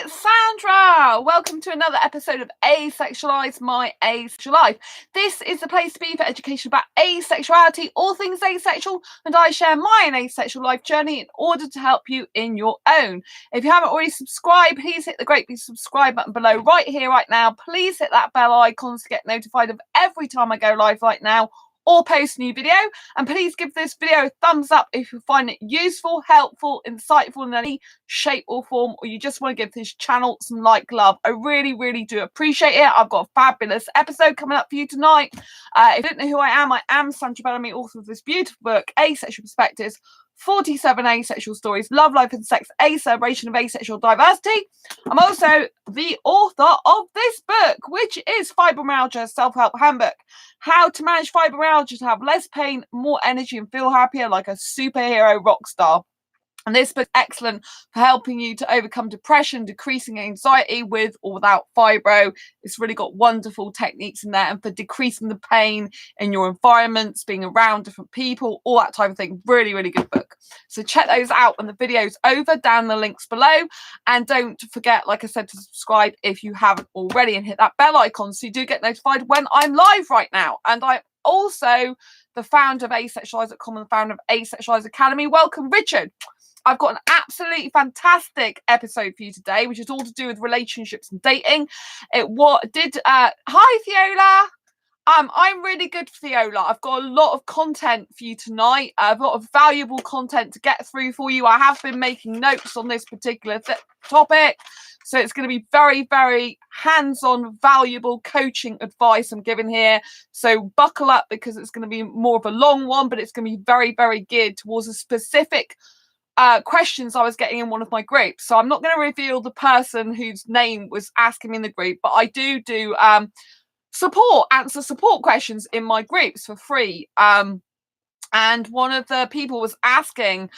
it's Sandra. Welcome to another episode of Asexualized, my asexual life. This is the place to be for education about asexuality, all things asexual, and I share my asexual life journey in order to help you in your own. If you haven't already subscribed, please hit the great big subscribe button below right here, right now. Please hit that bell icon to get notified of every time I go live right now or post a new video, and please give this video a thumbs up if you find it useful, helpful, insightful in any shape or form, or you just want to give this channel some love. I really do appreciate it. I've got a fabulous episode coming up for you tonight. If you don't know who I am Sandra Bellamy, author of this beautiful book, Asexual Perspectives, 47 Asexual Stories, Love, Life and Sex, a celebration of asexual diversity. I'm also the author of this book, which is Fibromyalgia Self-Help Handbook. How to manage fibromyalgia to have less pain, more energy and feel happier like a superhero rock star. And this book is excellent for helping you to overcome depression, decreasing anxiety with or without fibro. It's really got wonderful techniques in there, and for decreasing the pain in your environments, being around different people, all that type of thing. Really good book. So check those out when the video's over, down the links below. And don't forget, like I said, to subscribe if you haven't already, and hit that bell icon so you do get notified when I'm live right now. And I'm also the founder of asexualise.com and the founder of Asexualise Academy. Welcome, Richard. I've got an absolutely fantastic episode for you today, which is all to do with relationships and dating. Hi Fiola. I'm really good, Fiola. I've got a lot of content for you tonight. I've got a lot of valuable content to get through for you. I have been making notes on this particular topic. So it's going to be very hands-on, valuable coaching advice I'm giving here. So buckle up, because it's going to be more of a long one, but it's going to be very geared towards a specific questions I was getting in one of my groups. So I'm not going to reveal the person whose name was asking me in the group, but I do answer support questions in my groups for free. And one of the people was asking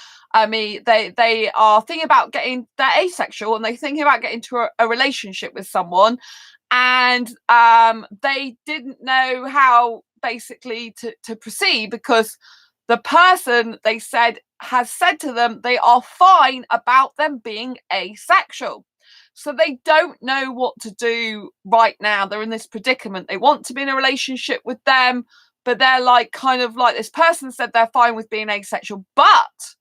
me, they are thinking about they're asexual, and they're thinking about getting into a relationship with someone, and they didn't know how basically to proceed, because the person, they said, has said to them they are fine about them being asexual. So they don't know what to do right now. They're in this predicament. They want to be in a relationship with them, but they're kind of like this person said they're fine with being asexual, but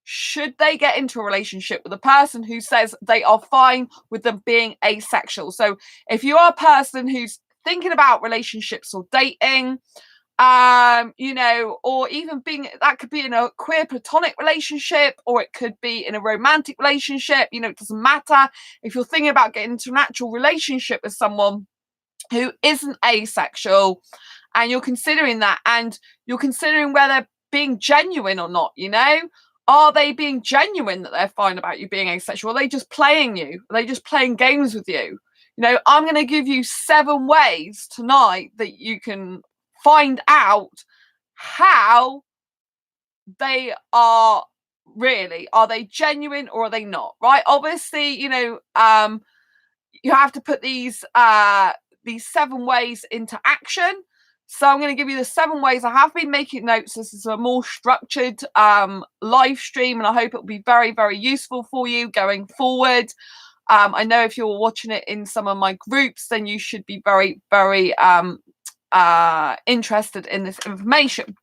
should they get into a relationship with a person who says they are fine with them being asexual? So if you are a person who's thinking about relationships or dating, or even that could be in a queer platonic relationship, or it could be in a romantic relationship, it doesn't matter. If you're thinking about getting into an actual relationship with someone who isn't asexual, and you're considering that, and you're considering whether they're being genuine or not, are they being genuine that they're fine about you being asexual? Are they just playing you? Are they just playing games with you? I'm going to give you 7 ways tonight that you can find out how they are really. Are they genuine or are they not? Right? Obviously, you have to put these 7 ways into action. So I'm going to give you the 7 ways. I have been making notes. This is a more structured live stream, and I hope it will be very useful for you going forward. I know if you're watching it in some of my groups, then you should be very interested in this information.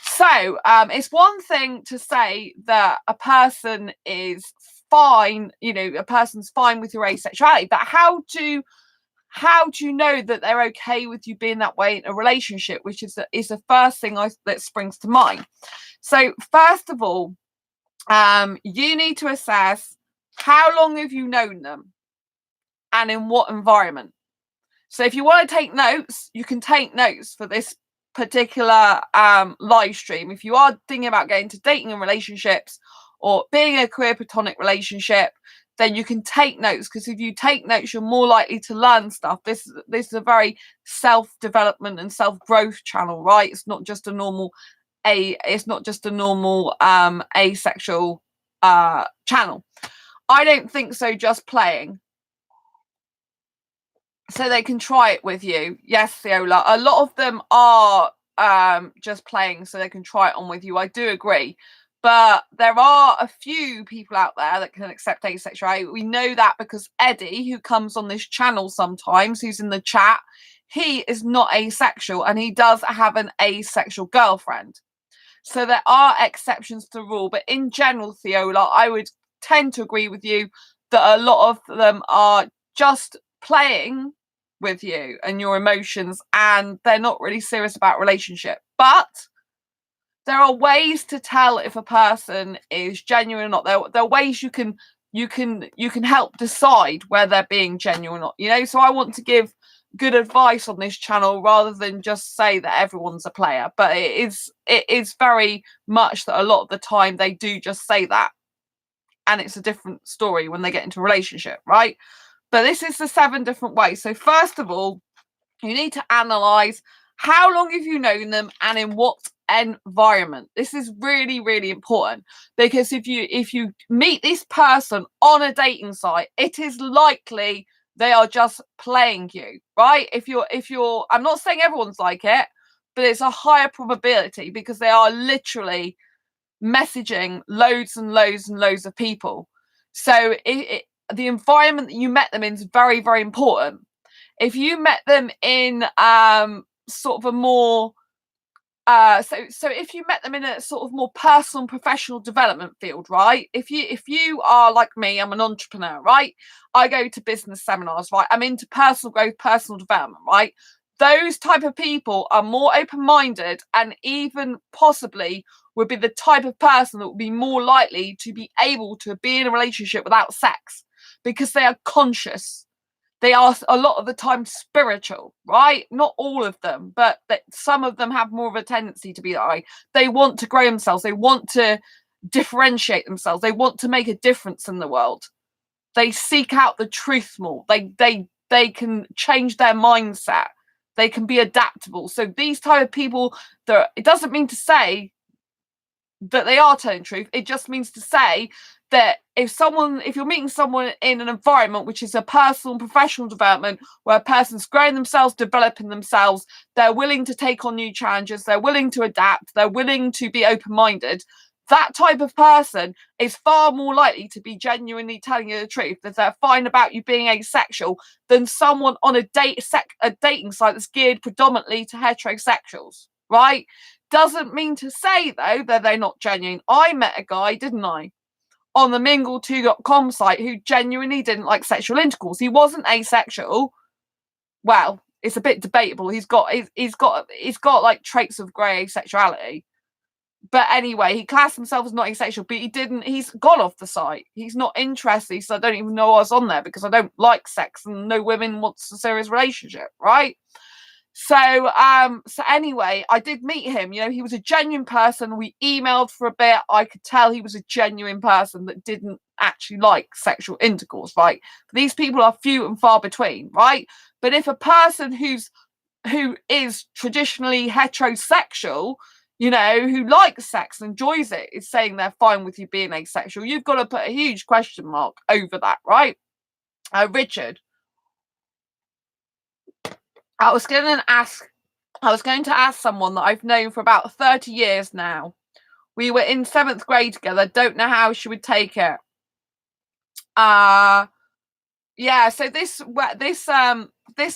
So it's one thing to say that a person is fine, a person's fine with your asexuality, but how do you know that they're okay with you being that way in a relationship, which is the first thing that springs to mind. So first of all, you need to assess how long have you known them and in what environment. So if you want to take notes, you can take notes for this particular live stream. If you are thinking about getting to dating and relationships, or being in a queer platonic relationship, then you can take notes, because if you take notes, you're more likely to learn stuff. This is a very self-development and self-growth channel, right? It's not just a normal asexual channel. I don't think so. Just playing. So they can try it with you. Yes, Fiola. A lot of them are just playing so they can try it on with you. I do agree. But there are a few people out there that can accept asexuality. We know that because Eddie, who comes on this channel sometimes, who's in the chat, he is not asexual and he does have an asexual girlfriend. So there are exceptions to the rule. But in general, Theola, I would tend to agree with you that a lot of them are just playing with you and your emotions, and they're not really serious about relationship. But there are ways to tell if a person is genuine or not. There are ways you can help decide whether they're being genuine or not. You know, so I want to give good advice on this channel rather than just say that everyone's a player. But it is very much that a lot of the time they do just say that, and it's a different story when they get into a relationship, right? But this is the 7 different ways. So first of all, you need to analyze how long have you known them and in what environment. This is really, really important, because if you meet this person on a dating site, it is likely they are just playing you, right? If you're I'm not saying everyone's like it, but it's a higher probability because they are literally messaging loads and loads and loads of people. So the environment that you met them in is very, very important. If you met them in sort of a more so if you met them in a sort of more personal and professional development field, right? If you are like me, I'm an entrepreneur, right? I go to business seminars, right? I'm into personal growth, personal development, right? Those type of people are more open-minded and even possibly would be the type of person that would be more likely to be able to be in a relationship without sex, because they are conscious. They are a lot of the time spiritual, right? Not all of them, but some of them have more of a tendency to be that way. They want to grow themselves. They want to differentiate themselves. They want to make a difference in the world. They seek out the truth more. They can change their mindset. They can be adaptable. So these type of people, it doesn't mean to say that they are telling truth. It just means to say that if you're meeting someone in an environment which is a personal and professional development, where a person's growing themselves, developing themselves, they're willing to take on new challenges, they're willing to adapt, they're willing to be open-minded, that type of person is far more likely to be genuinely telling you the truth, that they're fine about you being asexual, than someone on a dating site that's geared predominantly to heterosexuals, right? Doesn't mean to say, though, that they're not genuine. I met a guy, didn't I, on the mingle2.com site who genuinely didn't like sexual intercourse. He wasn't asexual. Well, it's a bit debatable. He's got like traits of grey asexuality. But anyway, he classed himself as not asexual, but he's gone off the site. He's not interested, so I don't even know I was on there because I don't like sex and no women wants a serious relationship, right? So anyway, I did meet him. You know, he was a genuine person. We emailed for a bit. I could tell he was a genuine person that didn't actually like sexual intercourse, right? These people are few and far between, right? But if a person who is traditionally heterosexual, you know, who likes sex, enjoys it, is saying they're fine with you being asexual, you've got to put a huge question mark over that, right? Richard, I was going to ask someone that I've known for about 30 years now. We were in 7th grade together. Don't know how she would take it. Yeah, so this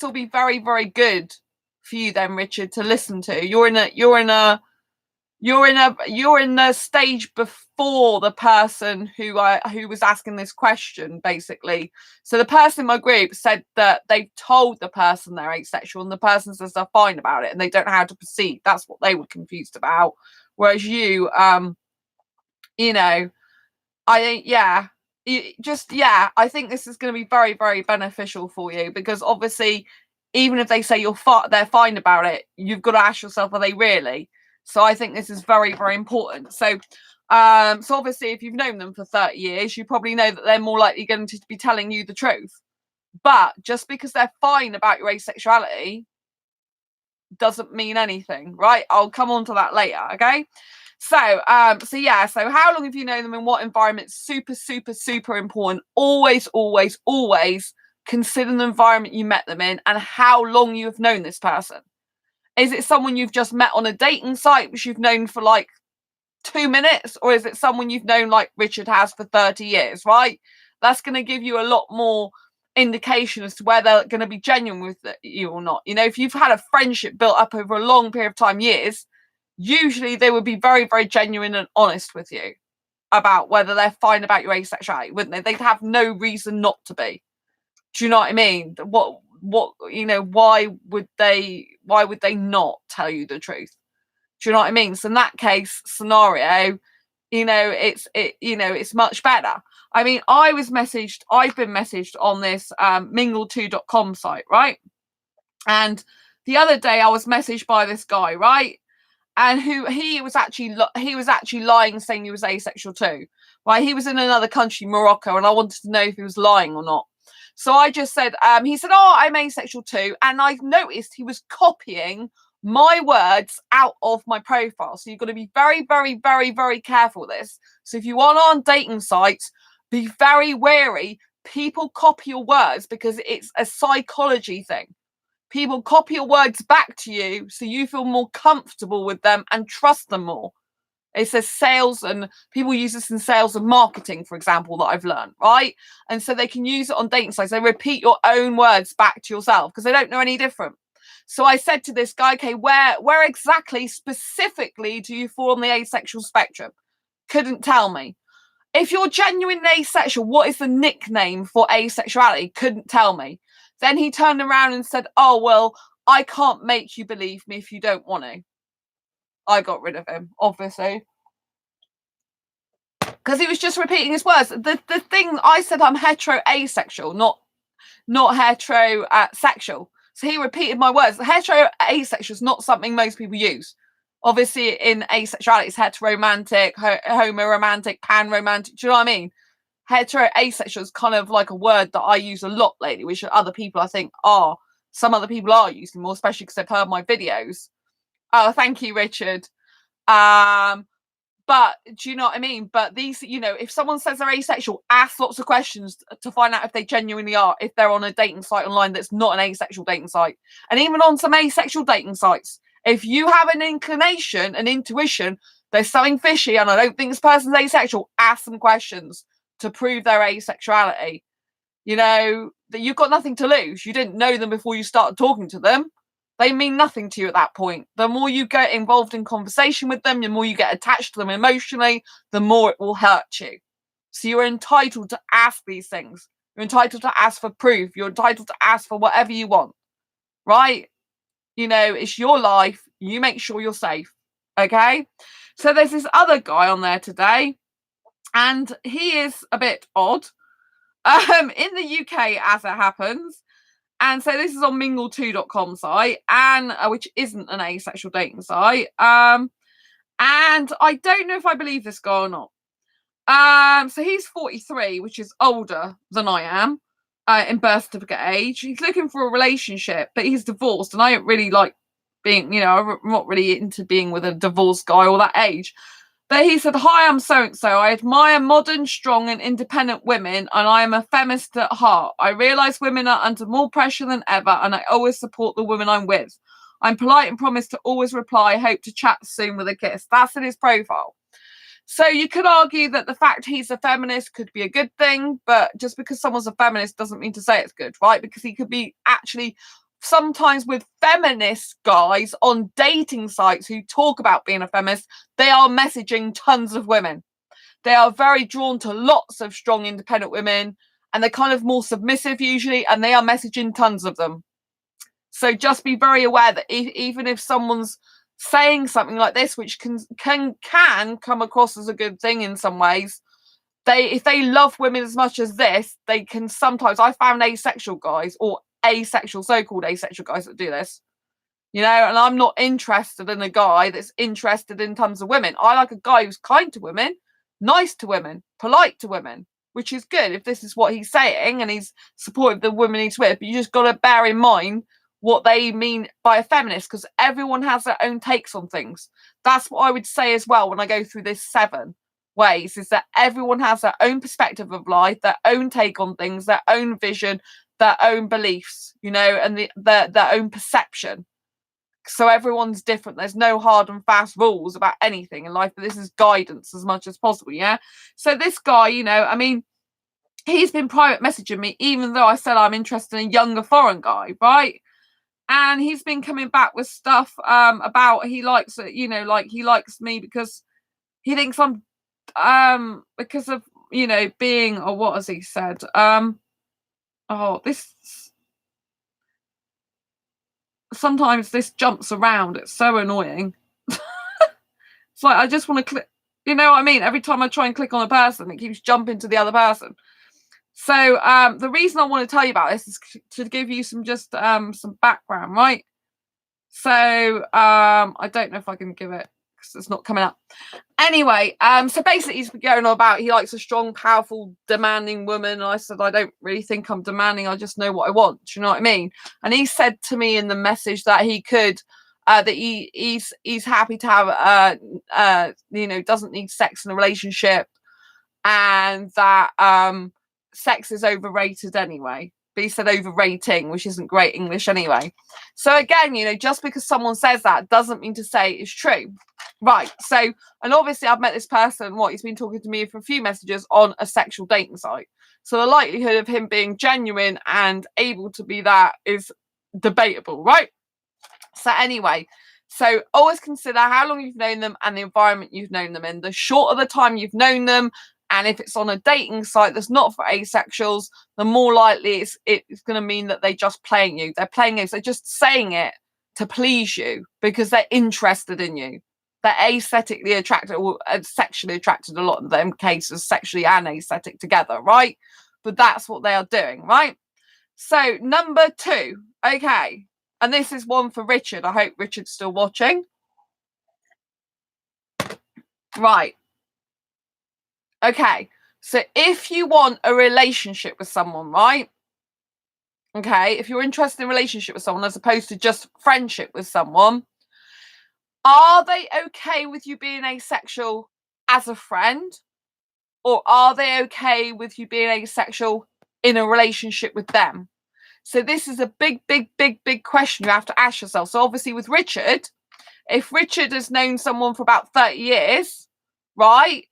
will be very, very good for you then, Richard, to listen to. You're in the stage before the person who was asking this question, basically. So the person in my group said that they've told the person they're asexual, and the person says they're fine about it and they don't know how to proceed. That's what they were confused about. Whereas you, you know, I think, I think this is going to be very, very beneficial for you, because obviously, even if they say they're fine about it, you've got to ask yourself, are they really? So I think this is very, very important. So obviously, if you've known them for 30 years, you probably know that they're more likely going to be telling you the truth. But just because they're fine about your asexuality doesn't mean anything, right? I'll come on to that later, okay? So how long have you known them, in what environment? Super, super, super important. Always, always, always consider the environment you met them in and how long you have known this person. Is it someone you've just met on a dating site, which you've known for like 2 minutes, or is it someone you've known like Richard has for 30 years, right? That's going to give you a lot more indication as to where they're going to be genuine with you or not. You know, if you've had a friendship built up over a long period of time, years, usually they would be very, very genuine and honest with you about whether they're fine about your asexuality, wouldn't they? They'd have no reason not to be. Do you know what I mean? What you know, why would they not tell you the truth? Do you know what I mean? So in that case scenario, you know, it's much better. I mean, I've been messaged on this mingle2.com site, right? And the other day I was messaged by this guy, right? And he was actually lying, saying he was asexual too, right? He was in another country, Morocco, and I wanted to know if he was lying or not. So I just said, he said, oh, I'm asexual too. And I noticed he was copying my words out of my profile. So you've got to be very, very, very, very careful with this. So if you are on dating sites, be very wary. People copy your words because it's a psychology thing. People copy your words back to you so you feel more comfortable with them and trust them more. It says sales, and people use this in sales and marketing, for example, that I've learned, right? And so they can use it on dating sites. They repeat your own words back to yourself because they don't know any different. So I said to this guy, okay, where exactly specifically do you fall on the asexual spectrum? Couldn't tell me. If you're genuinely asexual, what is the nickname for asexuality? Couldn't tell me. Then he turned around and said, oh, well, I can't make you believe me if you don't want to. I got rid of him, obviously. Because he was just repeating his words. The thing, I said I'm hetero-asexual, not hetero-sexual. So he repeated my words. Hetero-asexual is not something most people use. Obviously, in asexuality, it's heteroromantic, homoromantic, panromantic. Do you know what I mean? Hetero-asexual is kind of like a word that I use a lot lately, which other people, I think, some other people are using more, especially because they've heard my videos. Oh, thank you, Richard. But do you know what I mean? But these, you know, if someone says they're asexual, ask lots of questions to find out if they genuinely are, if they're on a dating site online that's not an asexual dating site. And even on some asexual dating sites, if you have an inclination, an intuition, there's something fishy and I don't think this person's asexual, ask them questions to prove their asexuality. You know, that you've got nothing to lose. You didn't know them before you started talking to them. They mean nothing to you at that point. The more you get involved in conversation with them, the more you get attached to them emotionally, the more it will hurt you. So you're entitled to ask these things. You're entitled to ask for proof. You're entitled to ask for whatever you want, right? You know, it's your life. You make sure you're safe, okay? So there's this other guy on there today, and he is a bit odd. In the UK, as it happens. And so this is on mingle2.com site, and which isn't an asexual dating site. And I don't know if I believe this guy or not. So he's 43, which is older than I am in birth certificate age. He's looking for a relationship, but he's divorced, and I don't really like being, you know, I'm not really into being with a divorced guy or that age. But he said, hi, I'm so-and-so. I admire modern, strong and independent women, and I am a feminist at heart. I realise women are under more pressure than ever, and I always support the women I'm with. I'm polite and promise to always reply. Hope to chat soon with a kiss. That's in his profile. So you could argue that the fact he's a feminist could be a good thing, but just because someone's a feminist doesn't mean to say it's good, right? Because he could be actually... Sometimes with feminist guys on dating sites who talk about being a feminist, they are messaging tons of women. They are very drawn to lots of strong, independent women, and they're kind of more submissive usually, and they are messaging tons of them. So just be very aware that even if someone's saying something like this, which can come across as a good thing in some ways, if they love women as much as this, they can sometimes... I found asexual guys, or asexual, so-called asexual guys that do this, you know, and I'm not interested in a guy that's interested in tons of women. I like a guy who's kind to women, nice to women, polite to women, which is good if this is what he's saying and he's supportive of the women he's with. But you just got to bear in mind what they mean by a feminist, because everyone has their own takes on things. That's what I would say as well when I go through this 7 ways, is that everyone has their own perspective of life, their own take on things, their own vision, their own beliefs, you know, and their own perception. So everyone's different. There's no hard and fast rules about anything in life, but this is guidance as much as possible. Yeah. So this guy, you know, I mean, he's been private messaging me, even though I said I'm interested in a younger foreign guy, right? And he's been coming back with stuff about he likes it, you know, like he likes me because he thinks I'm because of, you know, being, or what has he said? Oh, this sometimes this jumps around. It's so annoying. It's like I just want to click, you know what I mean? Every time I try and click on a person, it keeps jumping to the other person. So the reason I want to tell you about this is to give you some some background, right? So I don't know if I can give it because it's not coming up. Anyway, so basically he's going on about he likes a strong, powerful, demanding woman. And I said, I don't really think I'm demanding. I just know what I want. Do you know what I mean? And he said to me in the message that he could, that he's happy to have, you know, doesn't need sex in a relationship, and that sex is overrated anyway. But he said overrating, which isn't great English anyway. So again, you know, just because someone says that doesn't mean to say it's true. Right. So, and obviously I've met this person, he's been talking to me for a few messages on a sexual dating site. So the likelihood of him being genuine and able to be that is debatable, right? So anyway, so always consider how long you've known them and the environment you've known them in. The shorter the time you've known them, and if it's on a dating site that's not for asexuals, the more likely it's going to mean that they're just playing you. They're playing you. They're just saying it to please you because they're interested in you. They're aesthetically attracted or sexually attracted, a lot of them cases, sexually and aesthetic together, right? But that's what they are doing, right? So number 2, okay. And this is one for Richard. I hope Richard's still watching. Right. Okay, so if you want a relationship with someone, right? Okay, if you're interested in a relationship with someone as opposed to just friendship with someone, are they okay with you being asexual as a friend? Or are they okay with you being asexual in a relationship with them? So this is a big, big, big, big question you have to ask yourself. So obviously with Richard, if Richard has known someone for about 30 years, right?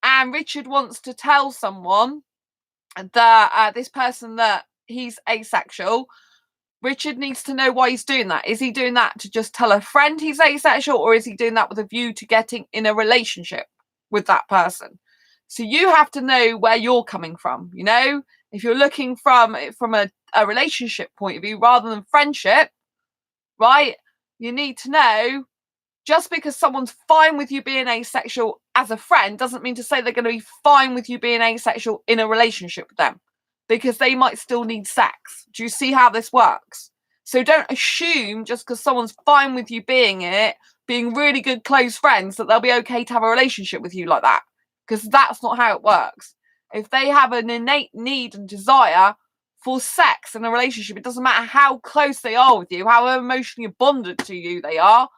And Richard wants to tell someone that this person that he's asexual, Richard needs to know why he's doing that. Is he doing that to just tell a friend he's asexual, or is he doing that with a view to getting in a relationship with that person? So you have to know where you're coming from, you know? If you're looking from a relationship point of view rather than friendship, right? You need to know just because someone's fine with you being asexual as a friend doesn't mean to say they're going to be fine with you being asexual in a relationship with them, because they might still need sex. Do you see how this works? So don't assume just because someone's fine with you being really good close friends, that they'll be okay to have a relationship with you like that, because that's not how it works. If they have an innate need and desire for sex in a relationship, it doesn't matter how close they are with you, how emotionally bonded to you they are.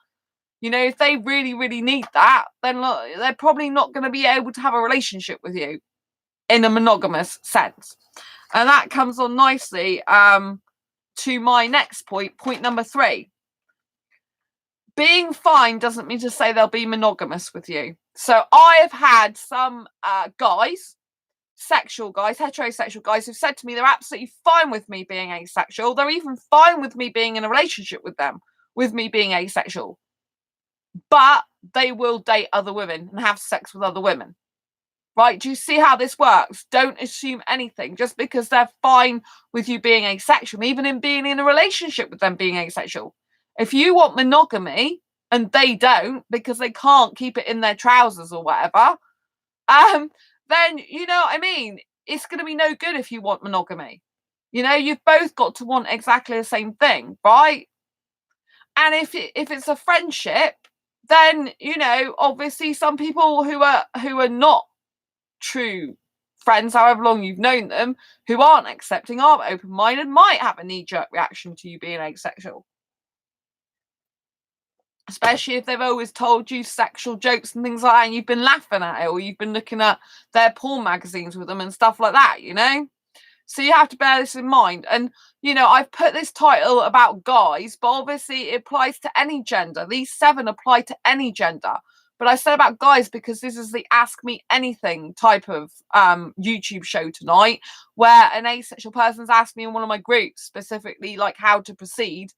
You know, if they really, really need that, then they're probably not going to be able to have a relationship with you in a monogamous sense. And that comes on nicely to my next point number 3. Being fine doesn't mean to say they'll be monogamous with you. So I have had some guys, sexual guys, heterosexual guys, who've said to me they're absolutely fine with me being asexual. They're even fine with me being in a relationship with them, with me being asexual. But they will date other women and have sex with other women. Right? Do you see how this works? Don't assume anything just because they're fine with you being asexual, even in being in a relationship with them being asexual. If you want monogamy and they don't because they can't keep it in their trousers or whatever, then you know what I mean? It's going to be no good if you want monogamy. You know, you've both got to want exactly the same thing, right? And if it's a friendship, then, you know, obviously some people who are not true friends, however long you've known them, who aren't accepting, aren't open-minded, might have a knee-jerk reaction to you being asexual. Especially if they've always told you sexual jokes and things like that, and you've been laughing at it, or you've been looking at their porn magazines with them and stuff like that, you know? So you have to bear this in mind. And, you know, I've put this title about guys, but obviously it applies to any gender. These 7 apply to any gender. But I said about guys because this is the Ask Me Anything type of YouTube show tonight, where an asexual person's asked me in one of my groups specifically, like, how to proceed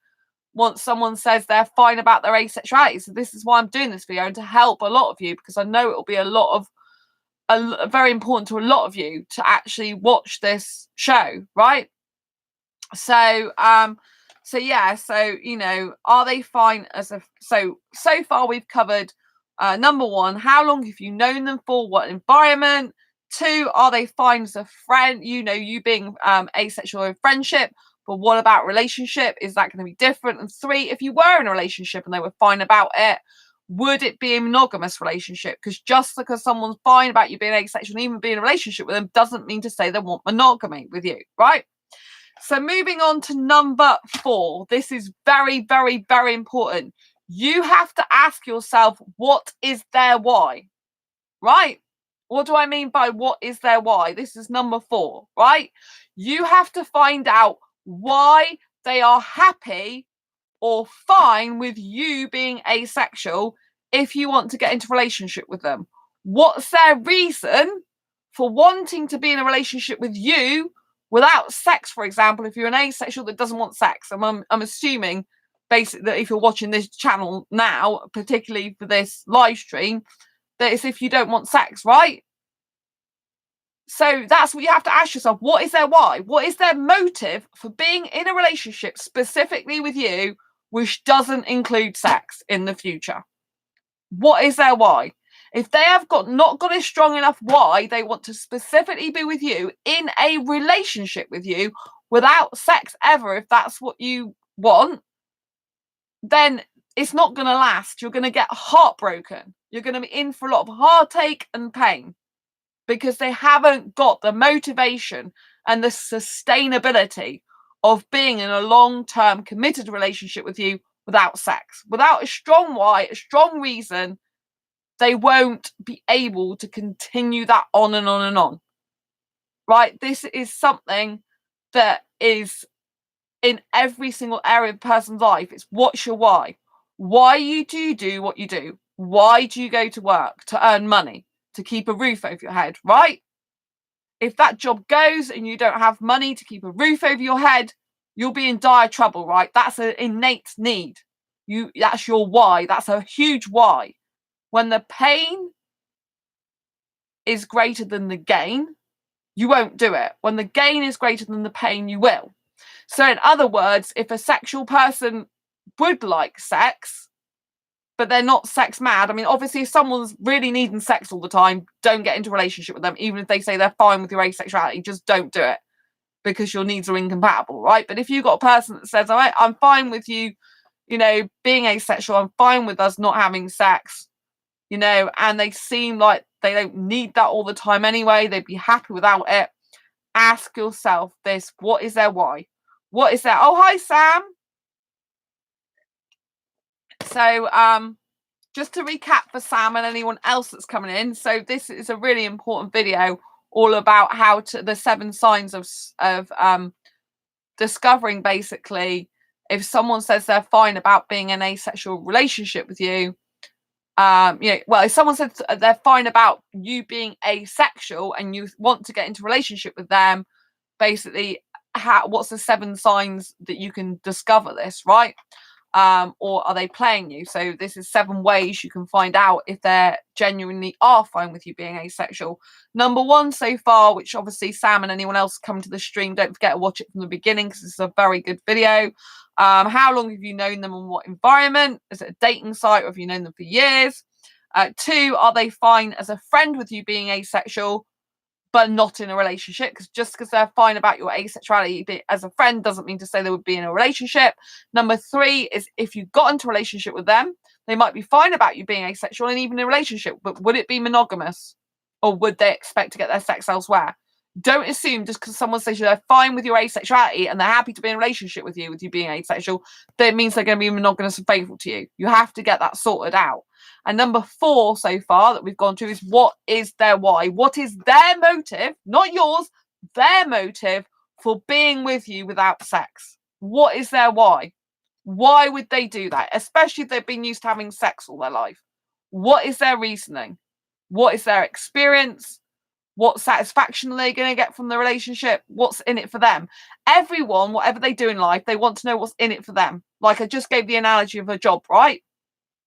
once someone says they're fine about their asexuality. So this is why I'm doing this video, and to help a lot of you, because I know it'll be very important to a lot of you to actually watch this show, right? So you know, are they fine as a so far we've covered number 1, how long have you known them for, what environment. 2, are they fine as a friend, you know, you being asexual in friendship, but what about relationship, is that going to be different? And 3, if you were in a relationship and they were fine about it, would it be a monogamous relationship? Because just because someone's fine about you being asexual and even being in a relationship with them doesn't mean to say they want monogamy with you, right? So moving on to number 4. This is very, very, very important. You have to ask yourself, what is their why? Right? What do I mean by what is their why? This is number 4, right? You have to find out why they are happy or fine with you being asexual if you want to get into a relationship with them. What's their reason for wanting to be in a relationship with you without sex, for example, if you're an asexual that doesn't want sex? I'm assuming basically that if you're watching this channel now, particularly for this live stream, that it's if you don't want sex, right? So that's what you have to ask yourself. What is their why? What is their motive for being in a relationship specifically with you, which doesn't include sex in the future? What is their why? If they have not got a strong enough why they want to specifically be with you in a relationship with you without sex ever, if that's what you want, then it's not going to last. You're going to get heartbroken. You're going to be in for a lot of heartache and pain because they haven't got the motivation and the sustainability of being in a long-term committed relationship with you without sex. Without a strong why, a strong reason, they won't be able to continue that on and on and on. Right? This is something that is in every single area of a person's life. It's what's your why? Why do you do what you do? Why do you go to work? To earn money, to keep a roof over your head, right? If that job goes and you don't have money to keep a roof over your head, you'll be in dire trouble, right? That's an innate need. That's your why. That's a huge why. When the pain is greater than the gain, you won't do it. When the gain is greater than the pain, you will. So in other words, if a sexual person would like sex, but they're not sex mad, I mean, obviously if someone's really needing sex all the time, don't get into a relationship with them. Even if they say they're fine with your asexuality, just don't do it because your needs are incompatible, right? But if you've got a person that says, all right, I'm fine with you, you know, being asexual, I'm fine with us not having sex, you know, and they seem like they don't need that all the time anyway, they'd be happy without it. Ask yourself this, what is their why? What is their, oh, hi, Sam. So, just to recap for Sam and anyone else that's coming in. So this is a really important video all about how to, the 7 signs of discovering basically if someone says they're fine about being in an asexual relationship with you. Well, if someone says they're fine about you being asexual and you want to get into a relationship with them, basically, what's the 7 signs that you can discover this, right? Or are they playing you? So this is 7 ways you can find out if they genuinely are fine with you being asexual. Number 1 so far, which obviously Sam and anyone else coming to the stream, don't forget to watch it from the beginning because this is a very good video. How long have you known them and what environment? Is it a dating site or have you known them for years? 2, are they fine as a friend with you being asexual but not in a relationship? Because just because they're fine about your asexuality as a friend doesn't mean to say they would be in a relationship. Number 3 is if you got into a relationship with them, they might be fine about you being asexual and even in a relationship, but would it be monogamous? Or would they expect to get their sex elsewhere? Don't assume just because someone says they're fine with your asexuality and they're happy to be in a relationship with you being asexual, that means they're going to be monogamous and faithful to you. You have to get that sorted out. And number 4 so far that we've gone to is what is their why? What is their motive? Not yours, their motive for being with you without sex? What is their why? Why would they do that? Especially if they've been used to having sex all their life. What is their reasoning? What is their experience? What satisfaction are they going to get from the relationship? What's in it for them? Everyone, whatever they do in life, they want to know what's in it for them. Like I just gave the analogy of a job, right?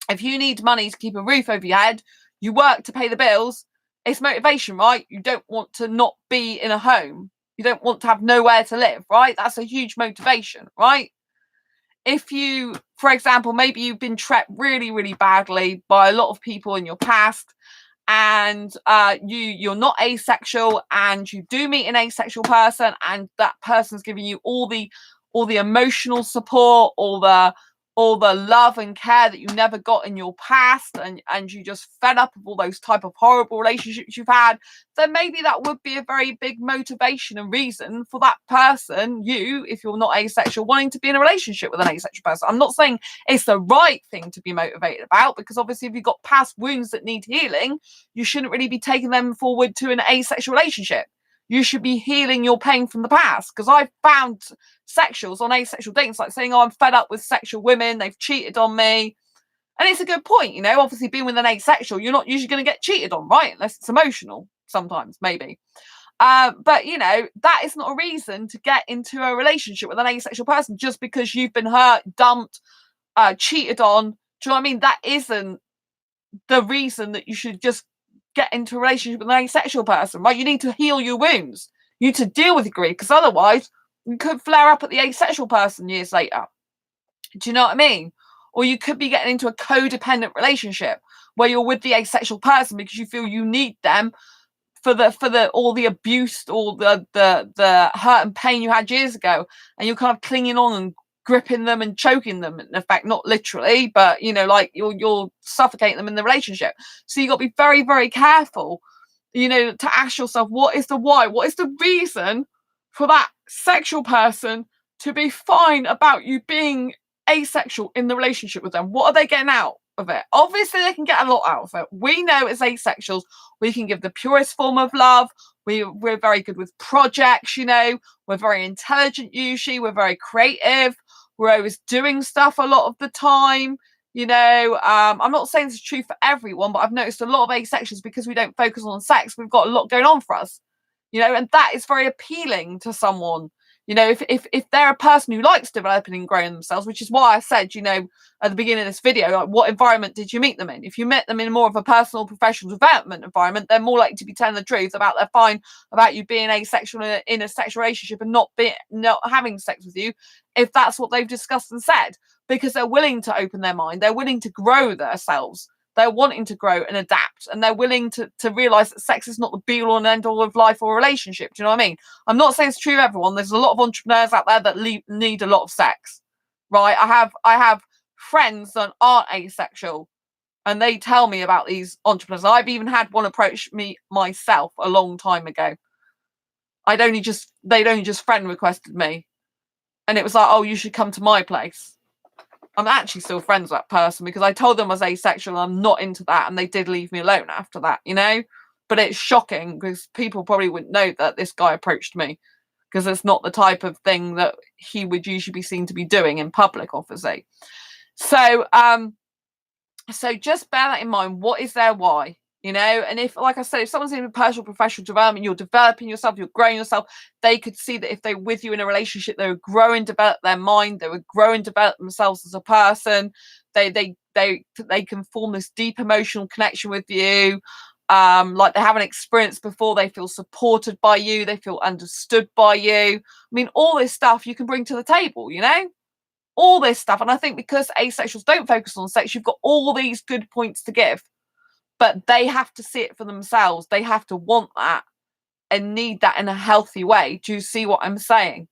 If you need money to keep a roof over your head, you work to pay the bills. It's motivation, right? You don't want to not be in a home. You don't want to have nowhere to live, right? That's a huge motivation, right? If you, for example, maybe you've been treated really, really badly by a lot of people in your past, and you're not asexual, and you do meet an asexual person, and that person's giving you all the emotional support, all the love and care that you never got in your past, and you just fed up of all those type of horrible relationships you've had, then maybe that would be a very big motivation and reason for that person, you, if you're not asexual, wanting to be in a relationship with an asexual person. I'm not saying it's the right thing to be motivated about, because obviously if you've got past wounds that need healing, you shouldn't really be taking them forward to an asexual relationship. You should be healing your pain from the past. Because I've found sexuals on asexual dating sites saying, oh, I'm fed up with sexual women, they've cheated on me. And it's a good point, you know, obviously being with an asexual, you're not usually going to get cheated on, right? Unless it's emotional, sometimes, maybe. But, you know, that is not a reason to get into a relationship with an asexual person just because you've been hurt, dumped, cheated on. Do you know what I mean? That isn't the reason that you should just get into a relationship with an asexual person, right? You need to heal your wounds. You need to deal with your grief, because otherwise you could flare up at the asexual person years later. Do you know what I mean? Or you could be getting into a codependent relationship where you're with the asexual person because you feel you need them for the all the abuse, all the hurt and pain you had years ago, and you're kind of clinging on and gripping them and choking them, in effect, not literally, but you know, like you're suffocating them in the relationship. So you got to be very, very careful, you know, to ask yourself, what is the why? What is the reason for that sexual person to be fine about you being asexual in the relationship with them? What are they getting out of it? Obviously they can get a lot out of it. We know as asexuals we can give the purest form of love. We're very good with projects, you know, we're very intelligent usually, we're very creative, we're always doing stuff a lot of the time, you know. I'm not saying it's true for everyone, but I've noticed a lot of asexuals, because we don't focus on sex, we've got a lot going on for us, you know, and that is very appealing to someone. You know, if they're a person who likes developing and growing themselves, which is why I said, you know, at the beginning of this video, like, what environment did you meet them in? If you met them in more of a personal, professional development environment, they're more likely to be telling the truth about their fine about you being asexual in a sexual relationship and not having sex with you, if that's what they've discussed and said, because they're willing to open their mind, they're willing to grow themselves. They're wanting to grow and adapt, and they're willing to realize that sex is not the be all and end all of life or relationship. Do you know what I mean? I'm not saying it's true of everyone. There's a lot of entrepreneurs out there that need a lot of sex, right? I have friends that aren't asexual, and they tell me about these entrepreneurs. I've even had one approach me myself a long time ago. They'd only just friend requested me, and it was like, oh, you should come to my place. I'm actually still friends with that person because I told them I was asexual and I'm not into that, and they did leave me alone after that, you know. But it's shocking because people probably wouldn't know that this guy approached me, because it's not the type of thing that he would usually be seen to be doing in public, obviously. So so just bear that in mind. What is their why? You know, and if, like I said, if someone's in a personal professional development, you're developing yourself, you're growing yourself, they could see that if they're with you in a relationship, they would grow and develop their mind, they would grow and develop themselves as a person. They can form this deep emotional connection with you, like they haven't experienced before. They feel supported by you, they feel understood by you. I mean, all this stuff you can bring to the table, you know, all this stuff. And I think because asexuals don't focus on sex, you've got all these good points to give. But they have to see it for themselves. They have to want that and need that in a healthy way. Do you see what I'm saying?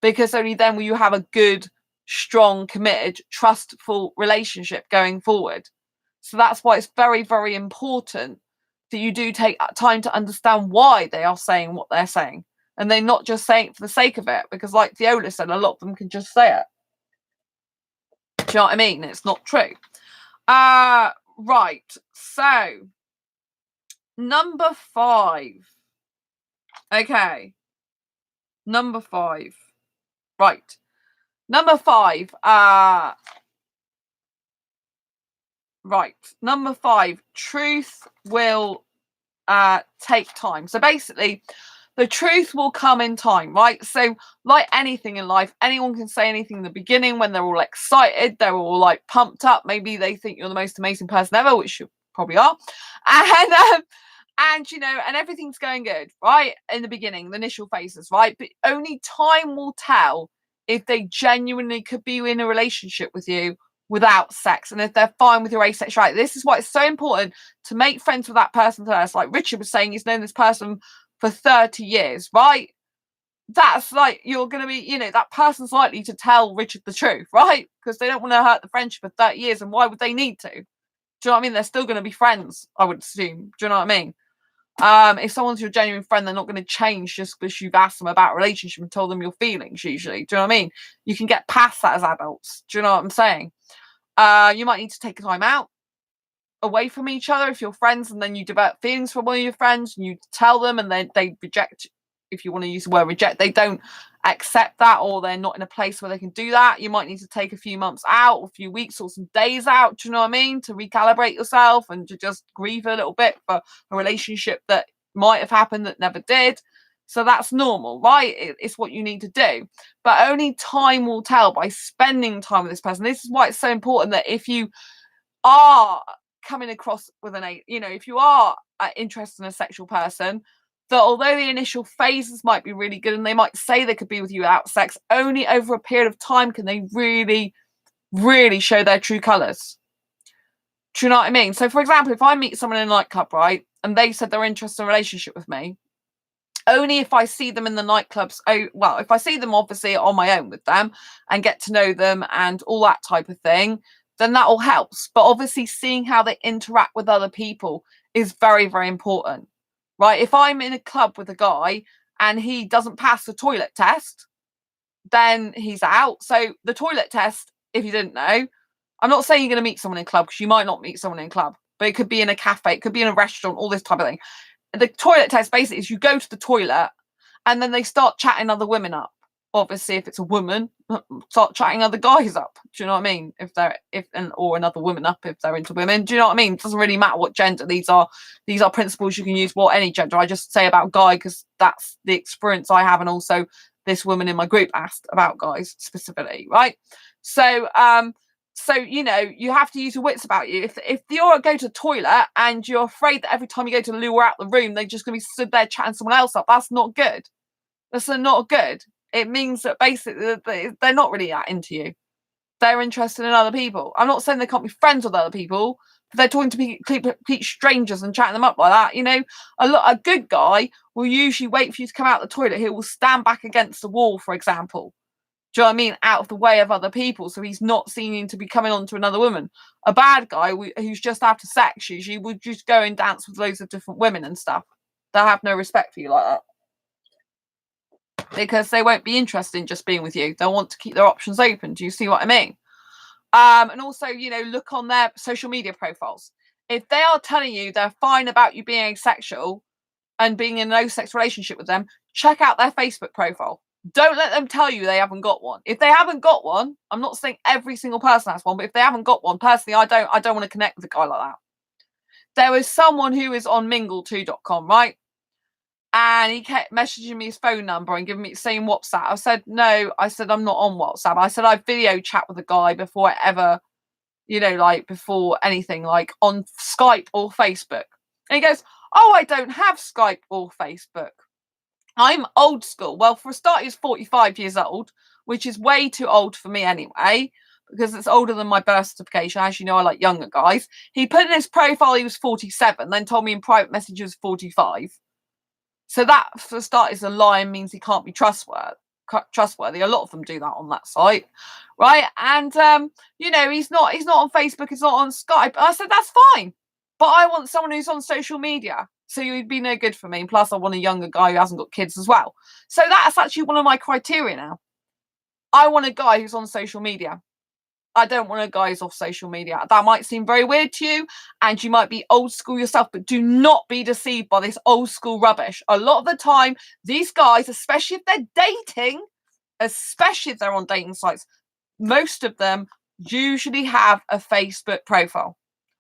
Because only then will you have a good, strong, committed, trustful relationship going forward. So that's why it's very, very important that you do take time to understand why they are saying what they're saying. And they're not just saying it for the sake of it. Because like Viola said, a lot of them can just say it. Do you know what I mean? It's not true. Right. So number 5. Okay. Number 5. Right. Number 5. Right. Number 5. Truth will take time. So basically, the truth will come in time, right? So like anything in life, anyone can say anything in the beginning when they're all excited, they're all like pumped up. Maybe they think you're the most amazing person ever, which you probably are. And and everything's going good, right? In the beginning, the initial phases, right? But only time will tell if they genuinely could be in a relationship with you without sex, and if they're fine with your asexuality. This is why it's so important to make friends with that person first. Like Richard was saying, he's known this person for 30 years, right? That's like, you're going to be, that person's likely to tell Richard the truth, right? Because they don't want to hurt the friendship for 30 years, and why would they need to? Do you know what I mean? They're still going to be friends, I would assume. Do you know what I mean? If someone's your genuine friend, they're not going to change just because you've asked them about a relationship and told them your feelings, usually. Do you know what I mean? You can get past that as adults. Do you know what I'm saying? You might need to take a time out away from each other if you're friends, and then you develop feelings for one of your friends and you tell them, and then they reject, if you want to use the word reject, they don't accept that, or they're not in a place where they can do that. You might need to take a few months out, or a few weeks, or some days out, do you know what I mean, to recalibrate yourself and to just grieve a little bit for a relationship that might have happened that never did. So that's normal, right? It's what you need to do. But only time will tell by spending time with this person. This is why it's so important that if you are coming across with if you are interested in a sexual person, that although the initial phases might be really good and they might say they could be with you without sex, only over a period of time can they really, really show their true colours. Do you know what I mean? So, for example, if I meet someone in a nightclub, right, and they said they're interested in a relationship with me, only if I see them in the nightclubs, if I see them obviously on my own with them and get to know them and all that type of thing, then that all helps. But obviously seeing how they interact with other people is very, very important, right? If I'm in a club with a guy and he doesn't pass the toilet test, then he's out. So the toilet test, if you didn't know, I'm not saying you're going to meet someone in a club, because you might not meet someone in a club, but it could be in a cafe, it could be in a restaurant, all this type of thing. The toilet test basically is you go to the toilet and then they start chatting other women up. Obviously, if it's a woman, start chatting other guys up. Do you know what I mean? Or another woman up if they're into women. Do you know what I mean? It doesn't really matter what gender. These are principles you can use for any gender. I just say about guy because that's the experience I have, and also this woman in my group asked about guys specifically, right? So you have to use your wits about you. If you're go to the toilet and you're afraid that every time you go to the loo or out the room, they're just going to be stood there chatting someone else up, that's not good. That's not good. It means that basically they're not really that into you. They're interested in other people. I'm not saying they can't be friends with other people, but they're talking to complete strangers and chatting them up like that. A good guy will usually wait for you to come out the toilet. He will stand back against the wall, for example. Do you know what I mean? Out of the way of other people, so he's not seeming to be coming on to another woman. A bad guy who's just after sex usually would just go and dance with loads of different women and stuff. They'll have no respect for you like that, because they won't be interested in just being with you. They'll want to keep their options open. Do you see what I mean? And also, look on their social media profiles. If they are telling you they're fine about you being asexual and being in a no-sex relationship with them, check out their Facebook profile. Don't let them tell you they haven't got one. If they haven't got one, I'm not saying every single person has one, but if they haven't got one, personally, I don't want to connect with a guy like that. There was someone who is on mingle2.com, right? And he kept messaging me his phone number and giving me saying WhatsApp. I said, no, I'm not on WhatsApp. I said, I video chat with a guy before ever, before anything, like on Skype or Facebook. And he goes, oh, I don't have Skype or Facebook. I'm old school. Well, for a start, he's 45 years old, which is way too old for me anyway, because it's older than my birth certification. As you know, I like younger guys. He put in his profile he was 47, then told me in private messages 45. So that, for a start, is a lie and means he can't be trustworthy. A lot of them do that on that site, right? And he's not on Facebook, he's not on Skype. I said, that's fine, but I want someone who's on social media. So you'd be no good for me. And plus, I want a younger guy who hasn't got kids as well. So that's actually one of my criteria now. I want a guy who's on social media. I don't want a guys off social media. That might seem very weird to you, and you might be old school yourself, but do not be deceived by this old school rubbish. A lot of the time, these guys, especially if they're dating, especially if they're on dating sites, most of them usually have a Facebook profile,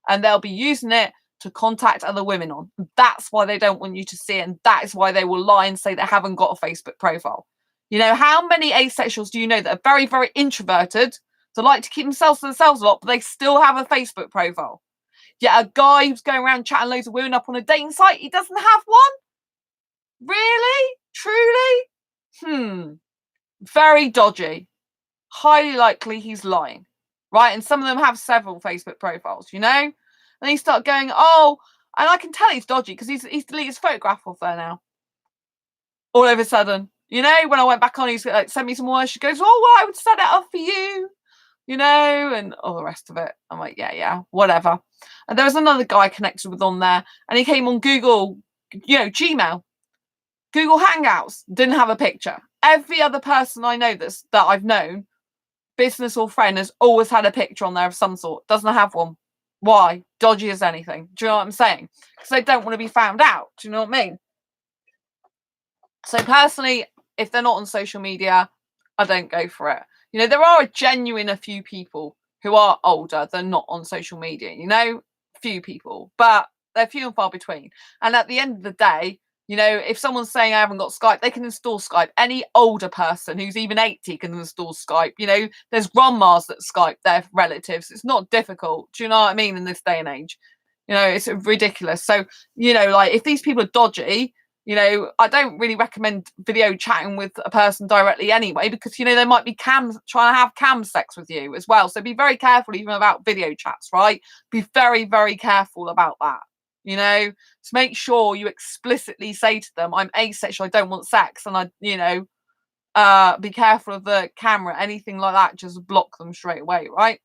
and they'll be using it to contact other women on. That's why they don't want you to see it, and that is why they will lie and say they haven't got a Facebook profile. You know, how many asexuals do you know that are very, very introverted, so like to keep themselves to themselves a lot, but they still have a Facebook profile? Yet a guy who's going around chatting loads of women up on a dating site, he doesn't have one? Really? Truly? Very dodgy. Highly likely he's lying, right? And some of them have several Facebook profiles, you know? And you start going, oh, and I can tell he's dodgy because he's deleted his photograph off there now. All of a sudden, you know, when I went back on, he's like, sent me some more. She goes, oh, well, I would set it up for you, you know, and all the rest of it. I'm like, yeah, whatever. And there was another guy I connected with on there, and he came on Google, you know, Gmail, Google Hangouts, didn't have a picture. Every other person I know that I've known, business or friend, has always had a picture on there of some sort. Doesn't have one. Why? Dodgy as anything. Do you know what I'm saying? Because they don't want to be found out. Do you know what I mean? So personally, if they're not on social media, I don't go for it. You know, there are a few people who are older than not on social media, you know, few people, but they're few and far between. And at the end of the day, you know, if someone's saying I haven't got Skype, they can install Skype. Any older person who's even 80 can install Skype. You know, there's grandmas that Skype their relatives. It's not difficult. Do you know what I mean? In this day and age, you know, it's ridiculous. So, you know, like if these people are dodgy, you know, I don't really recommend video chatting with a person directly anyway, because, you know, they might be trying to have cam sex with you as well. So be very careful even about video chats, right? Be very, very careful about that. You know, to make sure you explicitly say to them, I'm asexual, I don't want sex. And you know, be careful of the camera, anything like that, just block them straight away, right?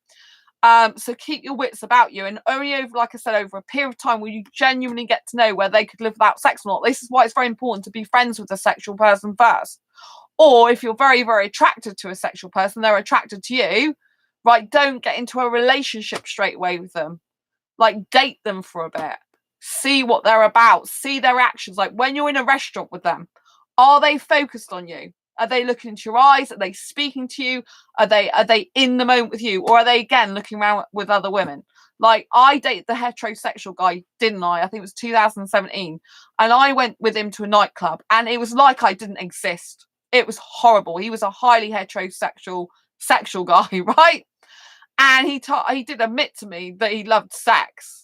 So keep your wits about you, and only over, like I said, over a period of time will you genuinely get to know where they could live without sex or not. This is why it's very important to be friends with a sexual person first. Or if you're very, very attracted to a sexual person, they're attracted to you, right? Don't get into a relationship straight away with them. Like, date them for a bit. See what they're about. See their actions. Like when you're in a restaurant with them, are they focused on you? Are they looking into your eyes? Are they speaking to you? Are they in the moment with you? Or are they again looking around with other women? Like I dated the heterosexual guy, didn't I? I think it was 2017. And I went with him to a nightclub and it was like I didn't exist. It was horrible. He was a highly heterosexual sexual guy, right? And he did admit to me that he loved sex.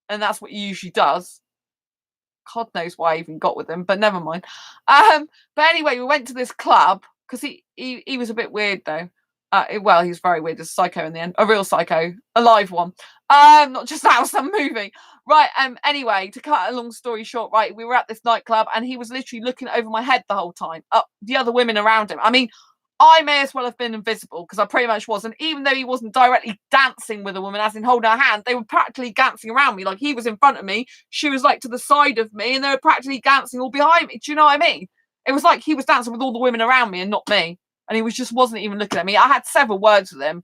And that's what he usually does. God knows why I even got with him, but never mind. But anyway, we went to this club because he was a bit weird though. Well, he was very weird, a psycho in the end, a real psycho, a live one. Not just out of some movie. Right. Anyway, to cut a long story short, right, we were at this nightclub and he was literally looking over my head the whole time, up the other women around him. I mean, I may as well have been invisible because I pretty much was. And even though he wasn't directly dancing with a woman, as in holding her hand, they were practically dancing around me. Like he was in front of me, she was like to the side of me, and they were practically dancing all behind me. Do you know what I mean? It was like he was dancing with all the women around me and not me. And he wasn't even looking at me. I had several words with him,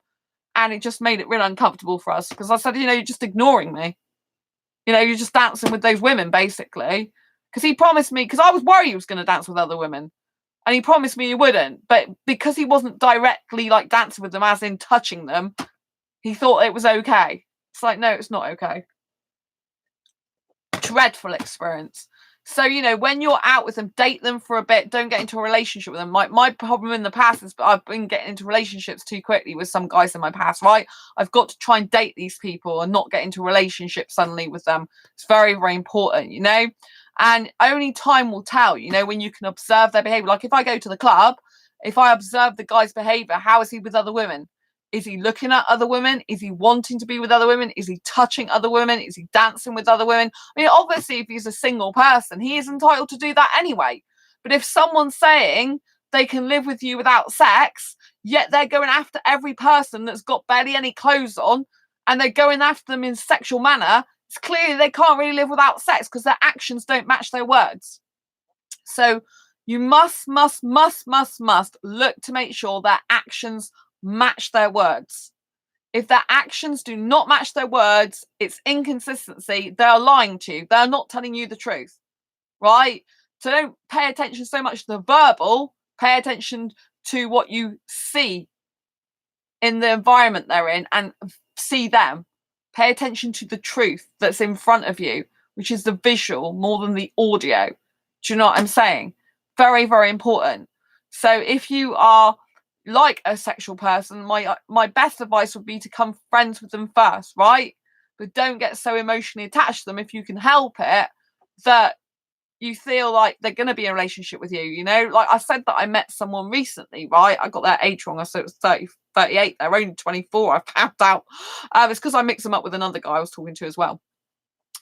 and it just made it really uncomfortable for us because I said, you know, you're just ignoring me. You know, you're just dancing with those women, basically. Because he promised me, because I was worried he was going to dance with other women. And he promised me he wouldn't, but because he wasn't directly like dancing with them, as in touching them, he thought it was okay. It's like, no, it's not okay. Dreadful experience. So, you know, when you're out with them, date them for a bit. Don't get into a relationship with them. My problem in the past is I've been getting into relationships too quickly with some guys in my past, right? I've got to try and date these people and not get into a relationship suddenly with them. It's very, very important, you know? And only time will tell, you know, when you can observe their behavior. Like if I go to the club, if I observe the guy's behavior, how is he with other women? Is he looking at other women? Is he wanting to be with other women? Is he touching other women? Is he dancing with other women? I mean, obviously, if he's a single person, he is entitled to do that anyway. But if someone's saying they can live with you without sex, yet they're going after every person that's got barely any clothes on, and they're going after them in sexual manner, it's clearly they can't really live without sex because their actions don't match their words. So you must look to make sure their actions match their words. If their actions do not match their words, it's inconsistency. They're lying to you. They're not telling you the truth, right? So don't pay attention so much to the verbal. Pay attention to what you see in the environment they're in and see them. Pay attention to the truth that's in front of you, which is the visual more than the audio. Do you know what I'm saying? Very, very important. So if you are like a sexual person, my best advice would be to become friends with them first, right? But don't get so emotionally attached to them if you can help it, that you feel like they're going to be in a relationship with you, you know? Like I said that I met someone recently, right? I got their age wrong. I said it was 30, 38. They're only 24. I found out. It's because I mixed them up with another guy I was talking to as well.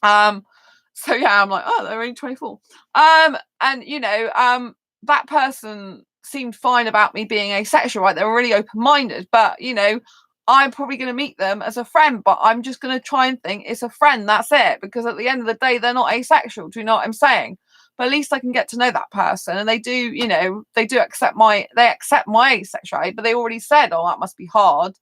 So yeah, I'm like, oh, they're only 24. And you know, that person seemed fine about me being asexual, right? They were really open-minded, but you know, I'm probably going to meet them as a friend, but I'm just going to try and think it's a friend. That's it. Because at the end of the day, they're not asexual. Do you know what I'm saying? But at least I can get to know that person, and they do, you know, they accept my asexuality. But they already said, oh, that must be hard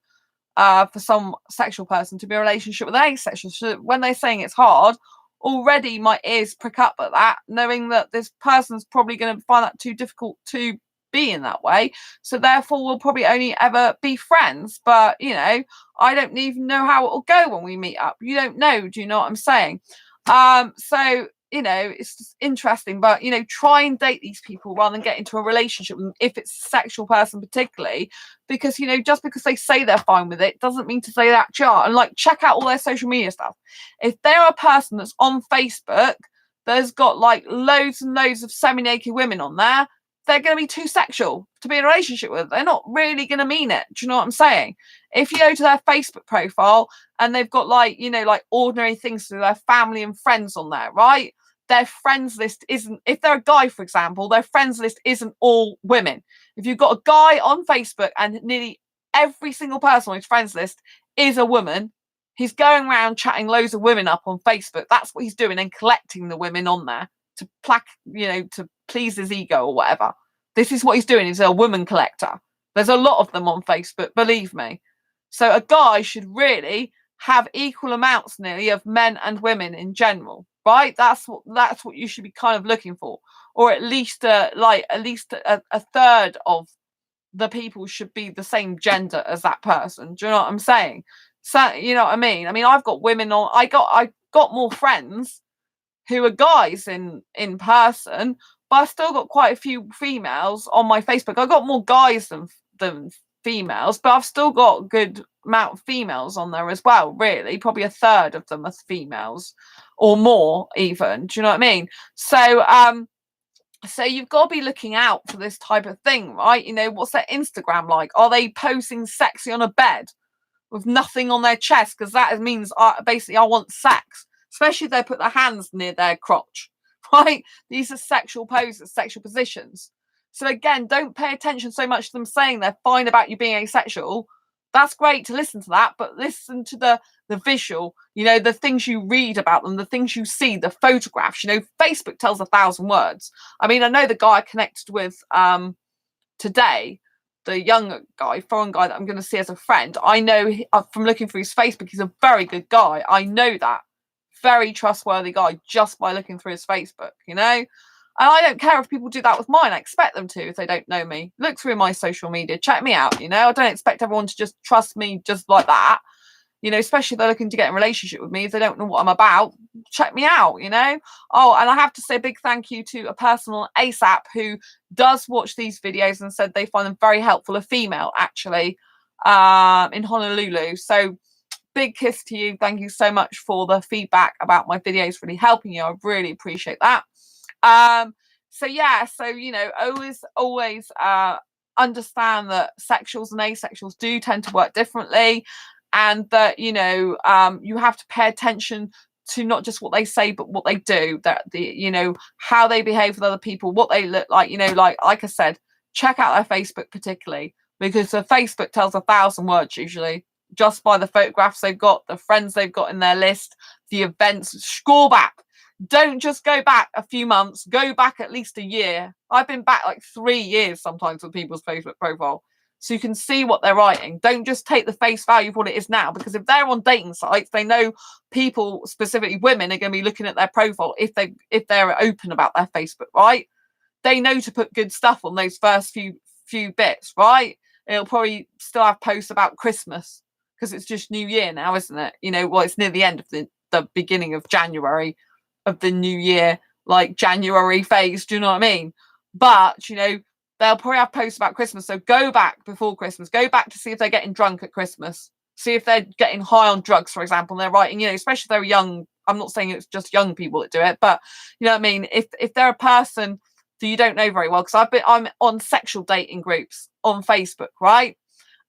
for some sexual person to be in a relationship with an asexual. So when they're saying it's hard, already my ears prick up at that, knowing that this person's probably going to find that too difficult to be in that way. So therefore we'll probably only ever be friends. But you know, I don't even know how it will go when we meet up. You don't know. Do you know what I'm saying? So you know, it's just interesting, but you know, try and date these people rather than get into a relationship with them if it's a sexual person particularly, because you know, just because they say they're fine with it doesn't mean to say that you are. And like, check out all their social media stuff. If they're a person that's on Facebook there's got like loads and loads of semi-naked women on there, they're going to be too sexual to be in a relationship with. They're not really going to mean it. Do you know what I'm saying? If you go to their Facebook profile and they've got like, you know, like ordinary things to their family and friends on there, right? Their friends list isn't, if they're a guy, for example, their friends list isn't all women. If you've got a guy on Facebook and nearly every single person on his friends list is a woman, he's going around chatting loads of women up on Facebook. That's what he's doing, and collecting the women on there to to please his ego or whatever. This is what he's doing. He's a woman collector. There's a lot of them on Facebook, believe me. So a guy should really have equal amounts nearly of men and women in general, right? That's what you should be kind of looking for, or at least a third of the people should be the same gender as that person. Do you know what I'm saying? So you know what I mean? I mean, I've got women on. I got more friends who are guys in person, but I've still got quite a few females on my Facebook. I've got more guys than females, but I've still got a good amount of females on there as well, really. Probably a third of them are females or more even. Do you know what I mean? So you've got to be looking out for this type of thing, right? You know, what's their Instagram like? Are they posing sexy on a bed with nothing on their chest? Because that means basically I want sex. Especially if they put their hands near their crotch, right? These are sexual poses, sexual positions. So again, don't pay attention so much to them saying they're fine about you being asexual. That's great to listen to that, but listen to the visual, you know, the things you read about them, the things you see, the photographs. You know, Facebook tells 1,000 words. I mean, I know the guy I connected with today, the young guy, foreign guy that I'm going to see as a friend. I know from looking through his Facebook, he's a very good guy. I know that. Very trustworthy guy just by looking through his Facebook, you know? And I don't care if people do that with mine. I expect them to if they don't know me. Look through my social media, check me out, you know? I don't expect everyone to just trust me just like that, you know, especially if they're looking to get in a relationship with me. If they don't know what I'm about, check me out, you know? Oh, and I have to say a big thank you to a person on ASAP who does watch these videos and said they find them very helpful, a female actually, in Honolulu. So big kiss to you. Thank you so much for the feedback about my videos, really helping you. I really appreciate that. So yeah, so you know, always understand that sexuals and asexuals do tend to work differently, and that you know, you have to pay attention to not just what they say but what they do, that you know, how they behave with other people, what they look like, you know, like I said, check out their Facebook particularly, because the Facebook tells 1,000 words usually, just by the photographs they've got, the friends they've got in their list, the events. Scroll back. Don't just go back a few months. Go back at least a year. I've been back like 3 years sometimes with people's Facebook profile. so you can see what they're writing. Don't just take the face value of what it is now, because if they're on dating sites, they know people, specifically women, are going to be looking at their profile if they're open about their Facebook, right? They know to put good stuff on those first few bits, right? It'll probably still have posts about Christmas because it's just New Year now, isn't it? Well, it's near the end of the beginning of January of the new year, like January phase. Do you know what I mean? But they'll probably have posts about Christmas. So go back before Christmas. Go back to see if they're getting drunk at Christmas. See if they're getting high on drugs, for example. And they're writing, especially if they're young. I'm not saying it's just young people that do it, but you know what I mean? If they're a person that you don't know very well, because I'm on sexual dating groups on Facebook, right?